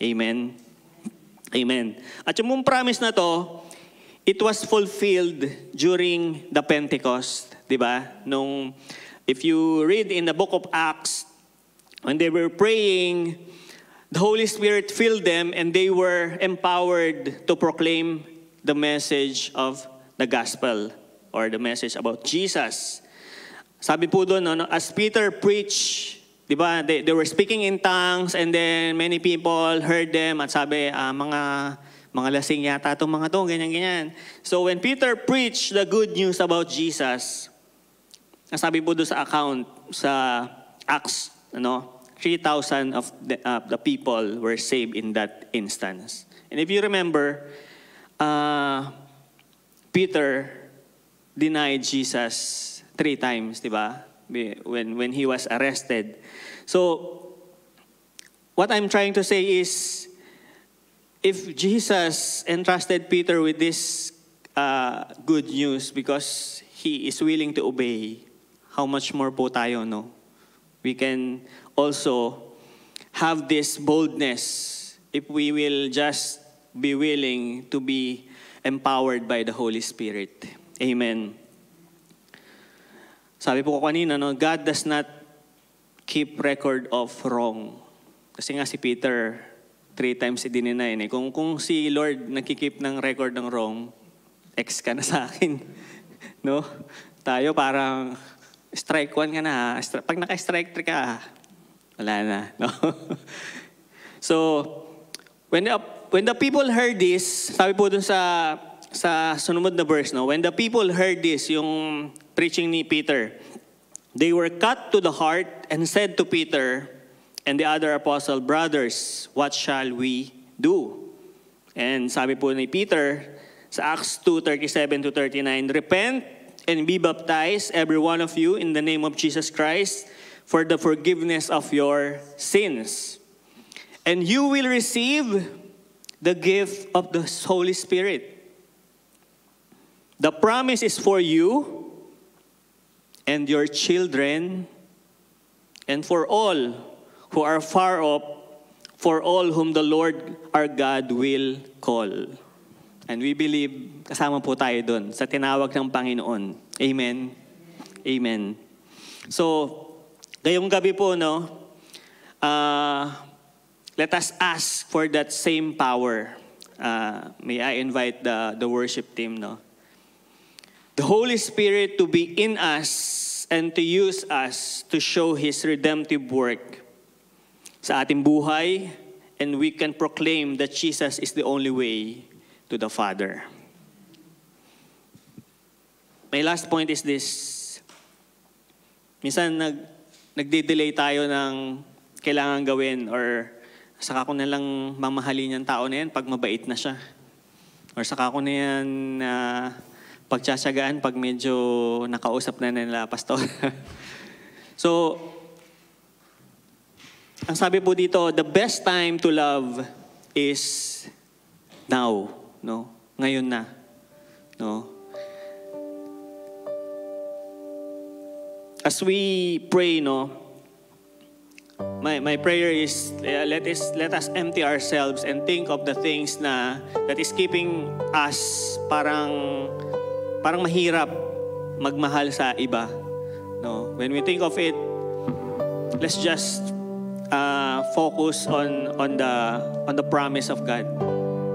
Amen. Amen. At yung promise na to, it was fulfilled during the Pentecost, di ba? If you read in the book of Acts, when they were praying, the Holy Spirit filled them and they were empowered to proclaim the message of the gospel or the message about Jesus. Sabi po doon, as Peter preached, di ba, they were speaking in tongues and then many people heard them at sabi, mga lasing yata itong mga to, ganyan-ganyan. So when Peter preached the good news about Jesus, sabi po doon sa account, sa Acts, 3,000 of the people were saved in that instance. And if you remember, Peter denied Jesus 3 times, di ba? When he was arrested. So, what I'm trying to say is, if Jesus entrusted Peter with this good news because he is willing to obey, how much more po tayo, no? We can also have this boldness if we will just be willing to be empowered by the Holy Spirit. Amen. Sabi po ko kanina, God does not keep record of wrong. Kasi nga si Peter, 3 times i-deny. Kung si Lord nakikip ng record ng wrong, ex ka na sa akin. No? Tayo parang, strike 1 ka na. Pag naka-strike 3 ka, wala na. No? So, when the people heard this, sabi po dun sa sunod na verse, when the people heard this, yung preaching ni Peter, they were cut to the heart and said to Peter and the other apostle, brothers, what shall we do? And sabi po ni Peter sa Acts 2:37-39, repent and be baptized, every one of you, in the name of Jesus Christ, for the forgiveness of your sins. And you will receive the gift of the Holy Spirit. The promise is for you and your children, and for all who are far off, for all whom the Lord our God will call. And we believe, kasama po tayo dun sa tinawag ng Panginoon. Amen? Amen. So, ngayong gabi po, let us ask for that same power. May I invite the worship team, The Holy Spirit to be in us and to use us to show His redemptive work sa ating buhay, and we can proclaim that Jesus is the only way to the Father. My last point is this. Minsan nagde-delay tayo ng kailangan gawin, or saka ko na lang mamahalin yung tao na yan pag mabait na siya. Or saka ko na yan pagtsatsagaan pag medyo nakausap na nila pastor. So, ang sabi po dito, the best time to love is now. Ngayon na. As we pray, my prayer is let us empty ourselves and think of the things that is keeping us parang mahirap magmahal sa iba. When we think of it, let's just focus on the promise of God.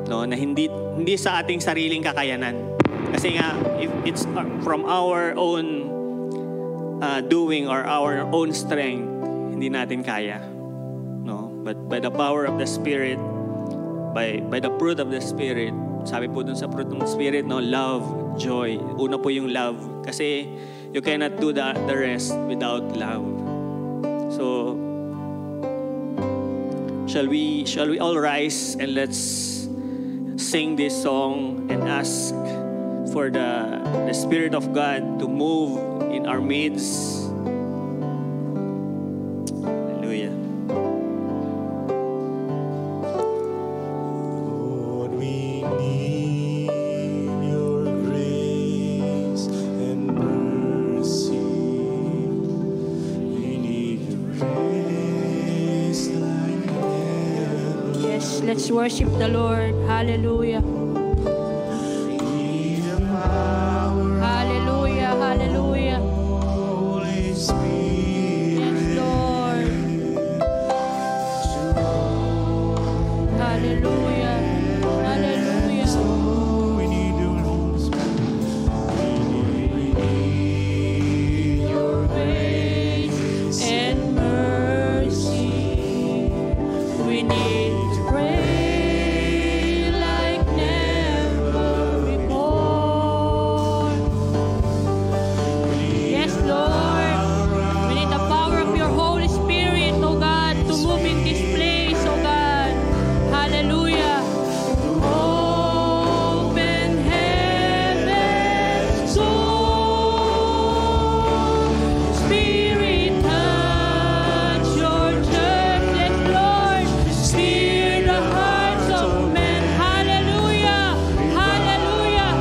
Na hindi sa ating sariling kakayanan. Kasi nga, if it's from our own doing or our own strength, hindi natin kaya. But by the power of the Spirit, by the fruit of the Spirit, sabi po dun sa fruit ng Spirit, love, joy. Una po yung love. Kasi you cannot do the rest without love. So, shall we all rise and let's sing this song and ask for the Spirit of God to move in our midst. Hallelujah. Lord, we need your grace and mercy. We need your grace like never. Yes, let's worship the Lord. Hallelujah. Hallelujah, hallelujah. Holy Spirit. Yes, Lord. Hallelujah, hallelujah. We need your Holy Spirit. We need your Grace and mercy. We need to pray like never before. Yes, Lord. We need the power of your Holy Spirit, oh God, to move in this place, oh God. Hallelujah. Open heaven's door. Spirit, touch your church. Yes, Lord. Stir the hearts of men. Hallelujah. Hallelujah.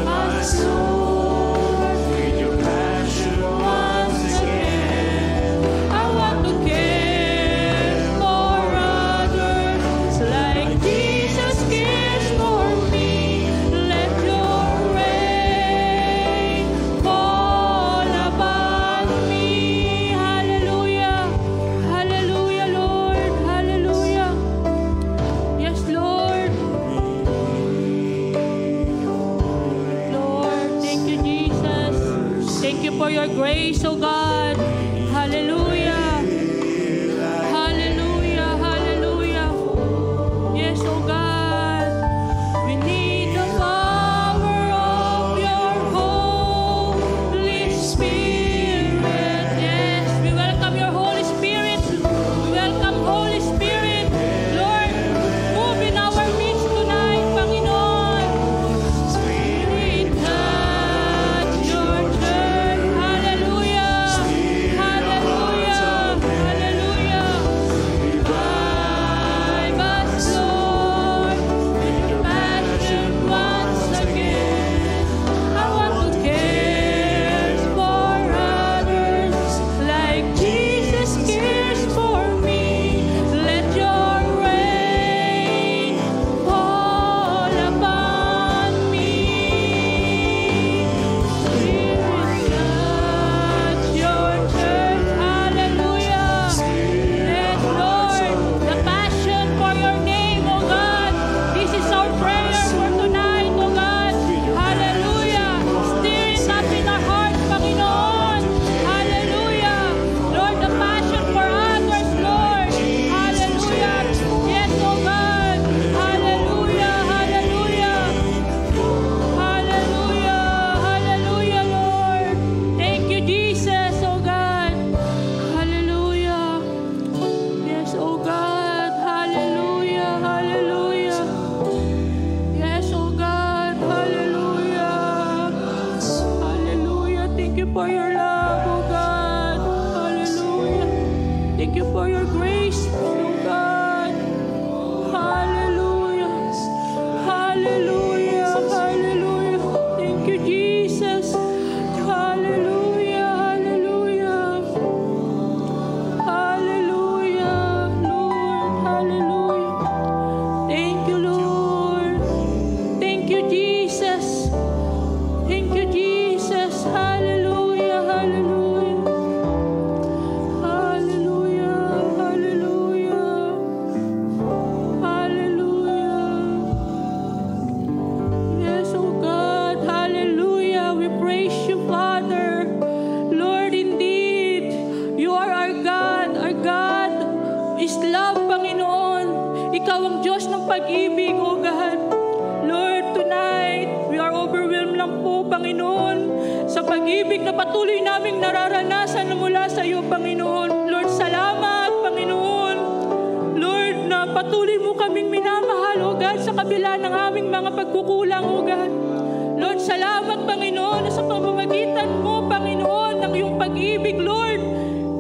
Us, Lord, with your passion once again. I want to care for others like Jesus cares for me. Let your rain fall upon me. Hallelujah. Hallelujah, Lord. Hallelujah. Yes, Lord. Lord, thank you, Jesus. Thank you for your grace, oh God. Hallelujah. Hallelujah. Hallelujah. Yes, oh God. We need the power of your Holy Spirit. Yes, we welcome your Holy Spirit. We welcome Holy Spirit. Lord, move in our midst tonight, Panginoon. Spirit, touch your church. Hallelujah. Hallelujah. Hallelujah. Revive us, Lord, with your passion once again. I want to care for others like Jesus cares for me. Let your rain fall upon me. Spirit, touch your church. Hallelujah. Yes, Lord, the passion for your name, oh God. This is our prayer for tonight, oh God. Hallelujah. Stir it up in our hearts, Panginoon. Hallelujah. Lord, the passion for others, Lord. Hallelujah. Yes, oh God. Hallelujah. Hallelujah. Hallelujah. Hallelujah, Lord. Thank you, Jesus, oh God. Hallelujah. Yes, oh God. Hallelujah. Hallelujah. Yes, oh God. Hallelujah. Hallelujah. Thank you for your love, oh God. Hallelujah. Thank you for your grace, oh God. Hallelujah. Hallelujah. Hallelujah. Thank you, Jesus. Hallelujah. Hallelujah. Hallelujah, Lord. Hallelujah. Thank you, Lord. Thank you, Jesus. Thank you, Jesus. Hallelujah. Hallelujah. Hallelujah. Ikaw ang Diyos ng pag-ibig, O God. Lord, tonight, we are overwhelmed lang po, Panginoon, sa pag-ibig na patuloy naming nararanasan na mula sa iyo, Panginoon. Lord, salamat, Panginoon. Lord, na patuloy mo kaming minamahal, O God, sa kabila ng aming mga pagkukulang, O God. Lord, salamat, Panginoon, na sa pamamagitan mo, Panginoon, ng iyong pag-ibig, Lord,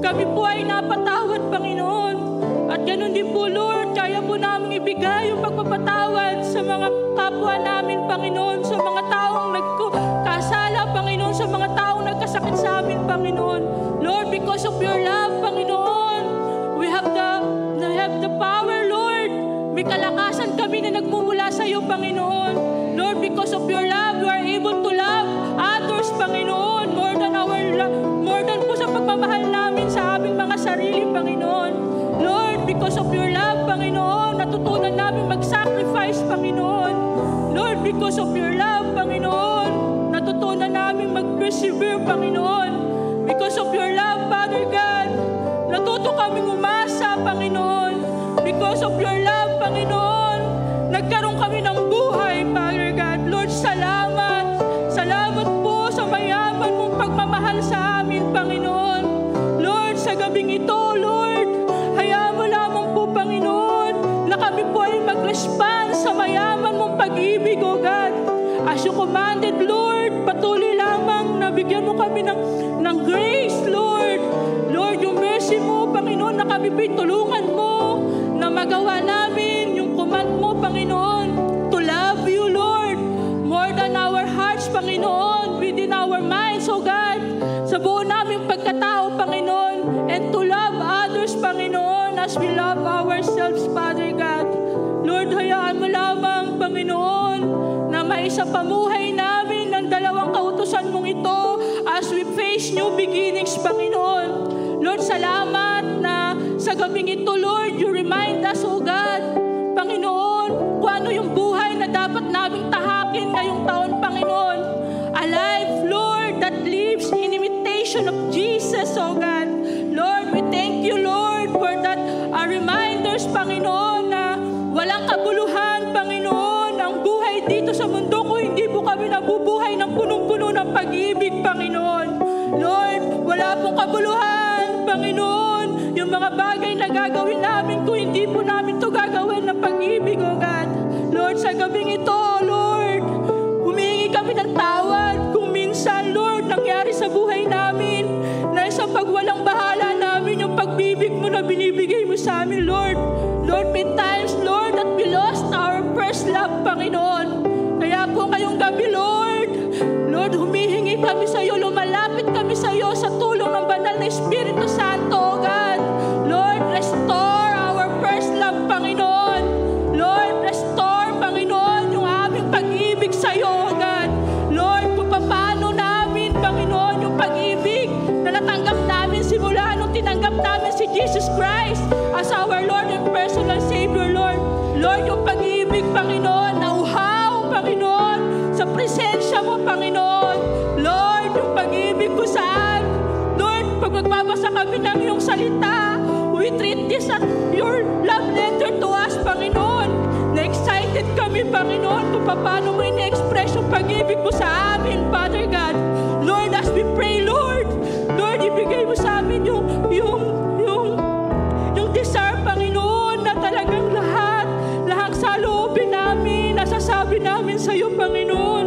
kami po ay napatawad, Panginoon. At ganun din po, Lord, kaya po namin ibigay yung pagpapatawad sa mga kapwa namin, Panginoon, sa mga taong nagkasala, Panginoon, sa mga taong nagkasakit sa amin, Panginoon. Lord, because of your love, Panginoon, we have the power, Lord. May kalakasan kami na nagmumula sa iyo, Panginoon. Lord, because of your love, we are able to love others, Panginoon, more than po sa pagmamahal namin sa aming mga sarili, Panginoon. Lord, because of your love, Panginoon, natutunan namin mag-sacrifice, Panginoon. Lord, because of your love, Panginoon, natutunan namin mag-persevere, Panginoon. Because of your love, Father God, natuto kaming umasa, Panginoon. Because of your love, Panginoon, nagkaroon kami ng buhay, Father God. Lord, salamat. Salamat po sa mayaman mong pagmamahal sa amin, Panginoon. Lord, sa gabing ito, Lord, hayaan mo lamang po, Panginoon, na kami po ay mag-respond sa mayaman mong pag-ibig, O God. As you commanded, Lord, patuloy lamang na bigyan mo kami ng grace, Lord. Lord, yung mercy mo, Panginoon, na kami tulungan mo na magawa namin yung command mo, Panginoon, to love you, Lord, more than our hearts, Panginoon, within our minds, O God, sa buo naming pagkatao, Panginoon, and to love others, Panginoon, as we love ourselves, Father God. Lord, hayaan mo lamang, Panginoon, na maisapamuhay namin ang dalawang kautusan mong ito as we face new beginnings, Panginoon. Lord, salamat na sa gabing ito, Lord, you remind us, O God, Panginoon, kung ano yung buhay na dapat naming tahakin ngayong taon, Panginoon. A life, Lord, that lives in imitation of Jesus, O God. Lord, we thank you, Lord, for that reminders, Panginoon, na walang kabuluhan, Panginoon, ang buhay dito sa mundo kung hindi po kami nabubuhay ng punong-puno ng pag-ibig, Panginoon. Lord, wala pong kabuluhan, Panginoon, yung mga bagay na gagawin namin kung hindi po namin to gagawin ng pag-ibig, O God. Lord, sa gabing ito, Lord, humingi kami ng tawad kung minsan, Lord, nangyari sa buhay namin na sa pagwalang bahala namin yung pagbibig mo na binibigay mo sa amin, Lord. Lord, may times, Lord, that we lost our first love, Panginoon. Kaya po ngayong gabi, Lord, humihingi kami sa iyo, lumalapit kami sa iyo sa tulong ng banal na Espiritu Santo, O God. Lord, restore our first love, Panginoon. Lord, restore, Panginoon, yung aming pag-ibig sa iyo, O God. Lord, kung paano namin, Panginoon, yung pag-ibig na natanggap namin simula nung tinanggap namin si Jesus Christ as our Lord and personal Savior, Lord. Lord, yung pag-ibig, Panginoon, na uhaw, Panginoon, sa presensya mo, Panginoon. Lord, yung pag-ibig ko saan? Lord, pag magbabasa kami ng iyong salita, we treat this as your love letter to us, Panginoon. Na-excited kami, Panginoon, kung paano mo ina-express yung pag-ibig mo sa amin, Father God. Lord, as we pray, Lord, ibigay mo sa amin yung desire, Panginoon, na talagang lahat sa loobin namin, nasasabi namin sa iyo, Panginoon.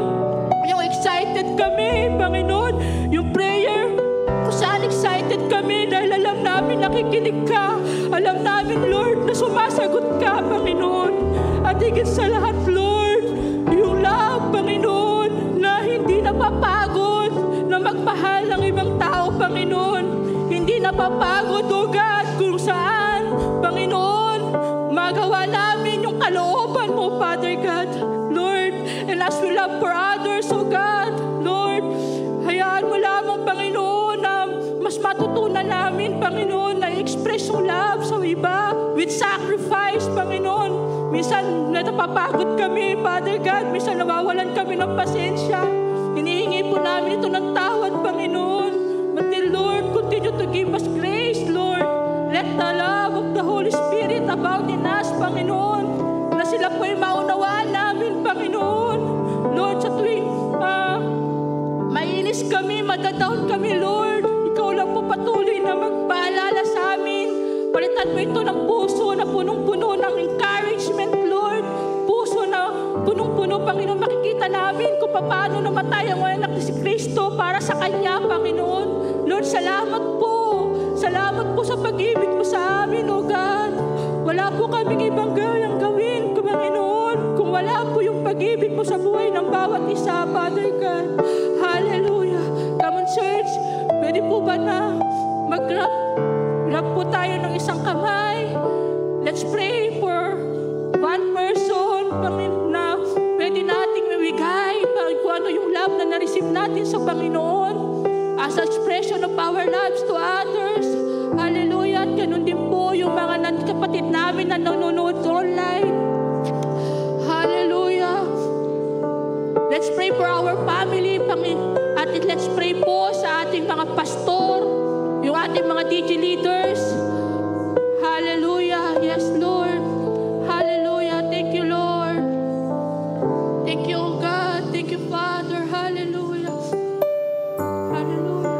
Yung excited kami, Panginoon, yung prayer, kung saan excited kami dahil alam namin nakikinig ka. Alam namin, Lord, na sumasagot ka, Panginoon. At higit sa lahat, Lord, yung love, Panginoon, na hindi napapagod na magmahal ng ibang tao, Panginoon. Hindi napapagod, O God, kung saan, Panginoon, magawa namin yung kalooban mo, Father God. Lord, and as we love for others, O God, Lord, hayaan mo lamang, Panginoon, na mas matutunan namin, Panginoon, na express yung love sa iba with sacrifice, Panginoon. Minsan napapagod kami, Father God. Minsan nawawalan kami ng pasensya. Hinihingi po namin ito ng tawad, Panginoon. But the Lord, continue to give us grace, Lord. Let the love of the Holy Spirit abound in us, Panginoon. Na sila po ay maunawaan namin, Panginoon. Lord, sa tuwing mainis kami, madadown kami, Lord, ikaw lang po patuloy na magpaalala sa amin. Palitan mo ito ng puso na punong-puno ng encouragement, Lord. Puso na punong-puno, Panginoon. Makikita nakikita namin kung paano namatay ang anak ni si Kristo para sa Kanya, Panginoon. Lord, salamat po. Salamat po sa pag-ibig mo sa amin, O God. Wala po kaming ibang gawin, Panginoon, kung wala po yung pag-ibig mo sa buhay ng bawat isa, Father God. Hallelujah. Come on, church. Pwede po ba na mag-grab po tayo ng isang kamay? Let's pray for one person, Panginoon, na pwede nating mawigay kung ano yung love na na-receive natin sa Panginoon as an expression of our lives to others. Hallelujah. At ganun din po yung mga kapatid namin na nanonood online. Hallelujah. Let's pray for our family, at let's pray po sa ating mga pastor, yung ating mga DG leaders. Hallelujah. Yes, Lord. Hallelujah. Thank you, Lord. Thank you, God. Thank you, Father. Hallelujah. Hallelujah.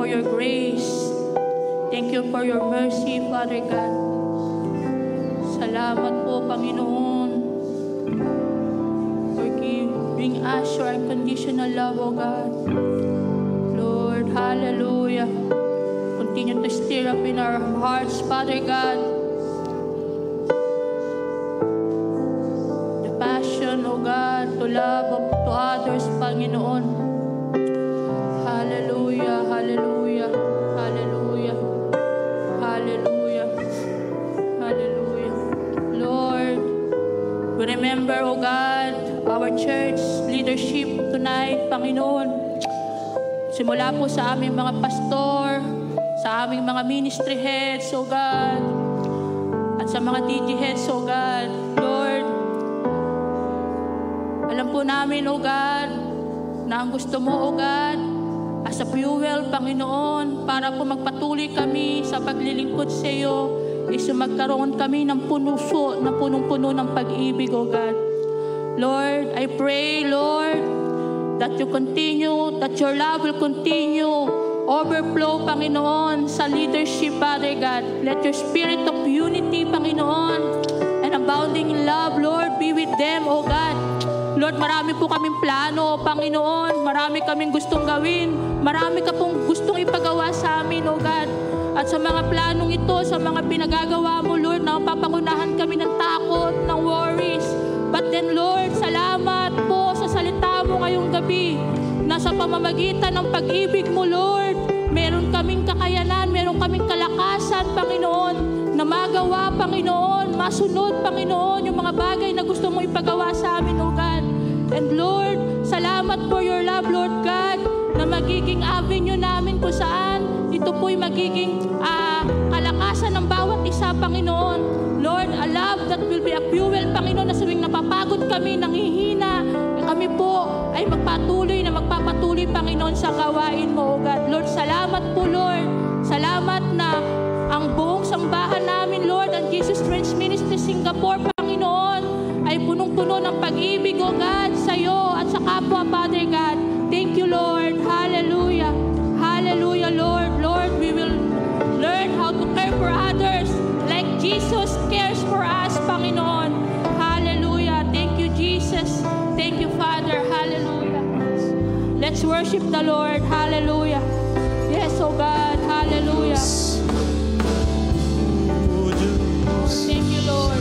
for your grace. Thank you for your mercy, Father God. Salamat po, Panginoon, for showing us your unconditional love, O God. Lord, hallelujah. Continue to stir up in our hearts, Father God, the passion, O God, to love to others, Panginoon. Hallelujah, hallelujah, hallelujah, hallelujah, hallelujah. Lord, we remember, O God, our church leadership tonight, Panginoon. Simula po sa aming mga pastor, sa aming mga ministry heads, O God, at sa mga DG heads, O God. Lord, alam po namin, O God, na ang gusto mo, O God, as a fuel, Panginoon, para po magpatuloy kami sa paglilingkod sa iyo, is magkaroon kami ng punuso, na punong-puno ng pag-ibig, O God. Lord, I pray, Lord, that you continue, that your love will continue overflow, Panginoon, sa leadership, Father God. Let your spirit of unity, Panginoon, and abounding in love, Lord, be with them, O God. Lord, marami po kaming plano, Panginoon. Marami kaming gustong gawin. Marami ka pong gustong ipagawa sa amin, O God. At sa mga planong ito, sa mga pinagagawa mo, Lord, na papangunahan kami ng takot, ng worries. But then, Lord, salamat po sa salita mo ngayong gabi na sa pamamagitan ng pag-ibig mo, Lord, meron kaming kakayanan, meron kaming kalakasan, Panginoon, na magawa, Panginoon, masunod, Panginoon, yung mga bagay na gusto mo ipagawa sa amin, O God. And Lord, salamat for your love, Lord God, na magiging avenue namin kung saan ito po'y magiging kalakasan ng bawat isa, Panginoon. Lord, a love that will be a fuel, Panginoon, na sawing napapagod kami, nanghihina, kami po ay magpapatuloy, Panginoon, sa gawain mo, O God. Lord, salamat po, Lord. Salamat na ang buong sambahan namin, Lord, ang Jesus Strength Ministry Singapore, Panginoon, ay punong-puno ng pag-ibig, O God, sa iyo at sa kapwa, Father God. Thank you, Lord. Hallelujah. Hallelujah, Lord. Lord, we will learn how to care for others like Jesus cares for us, Panginoon. Hallelujah. Thank you, Jesus. Thank you, Father. Hallelujah. Let's worship the Lord. Hallelujah. Yes, oh God. Hallelujah. Thank you, Lord.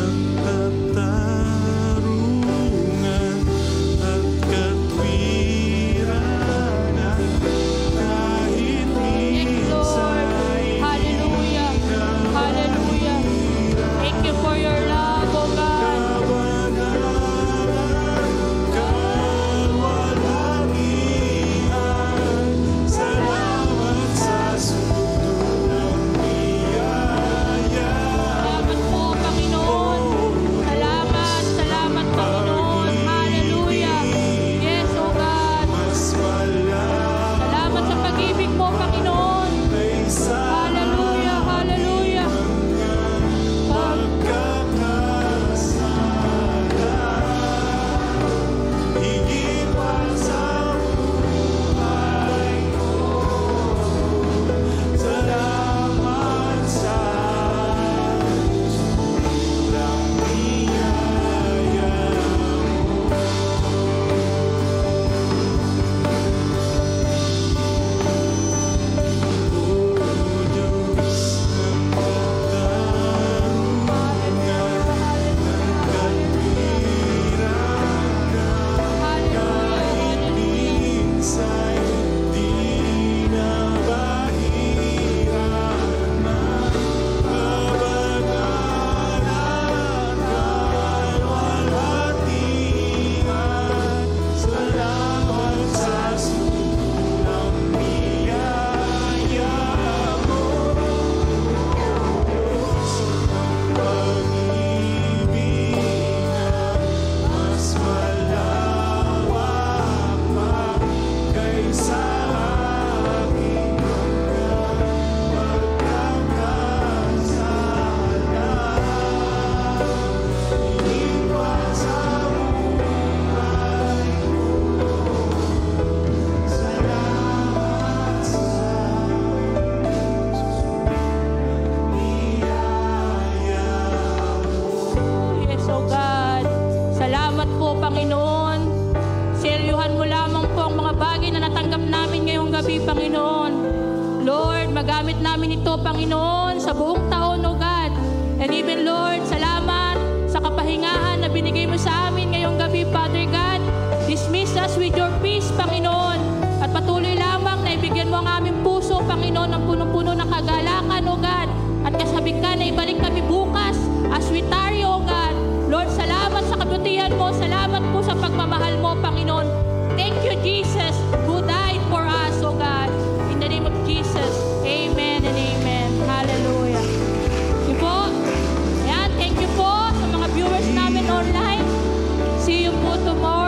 gabi, Panginoon. Lord, magamit namin ito, Panginoon, sa buong taon, O God. And even, Lord, salamat sa kapahingahan na binigay mo sa amin ngayong gabi, Father God. Dismiss us with your peace, Panginoon. At patuloy lamang na ibigyan mo ang aming puso, Panginoon, ng punong-puno ng kagalakan, O God. At kasabikan na ibalik kami bukas as we tarry, O God. Lord, salamat sa kabutihan mo. Salamat po sa pagmamahal mo, Panginoon. Thank you, Jesus, who died for us, O God. In the name of Jesus, amen and amen. Hallelujah. Thank you po. Ayan, thank you po sa mga viewers namin online. See you po tomorrow.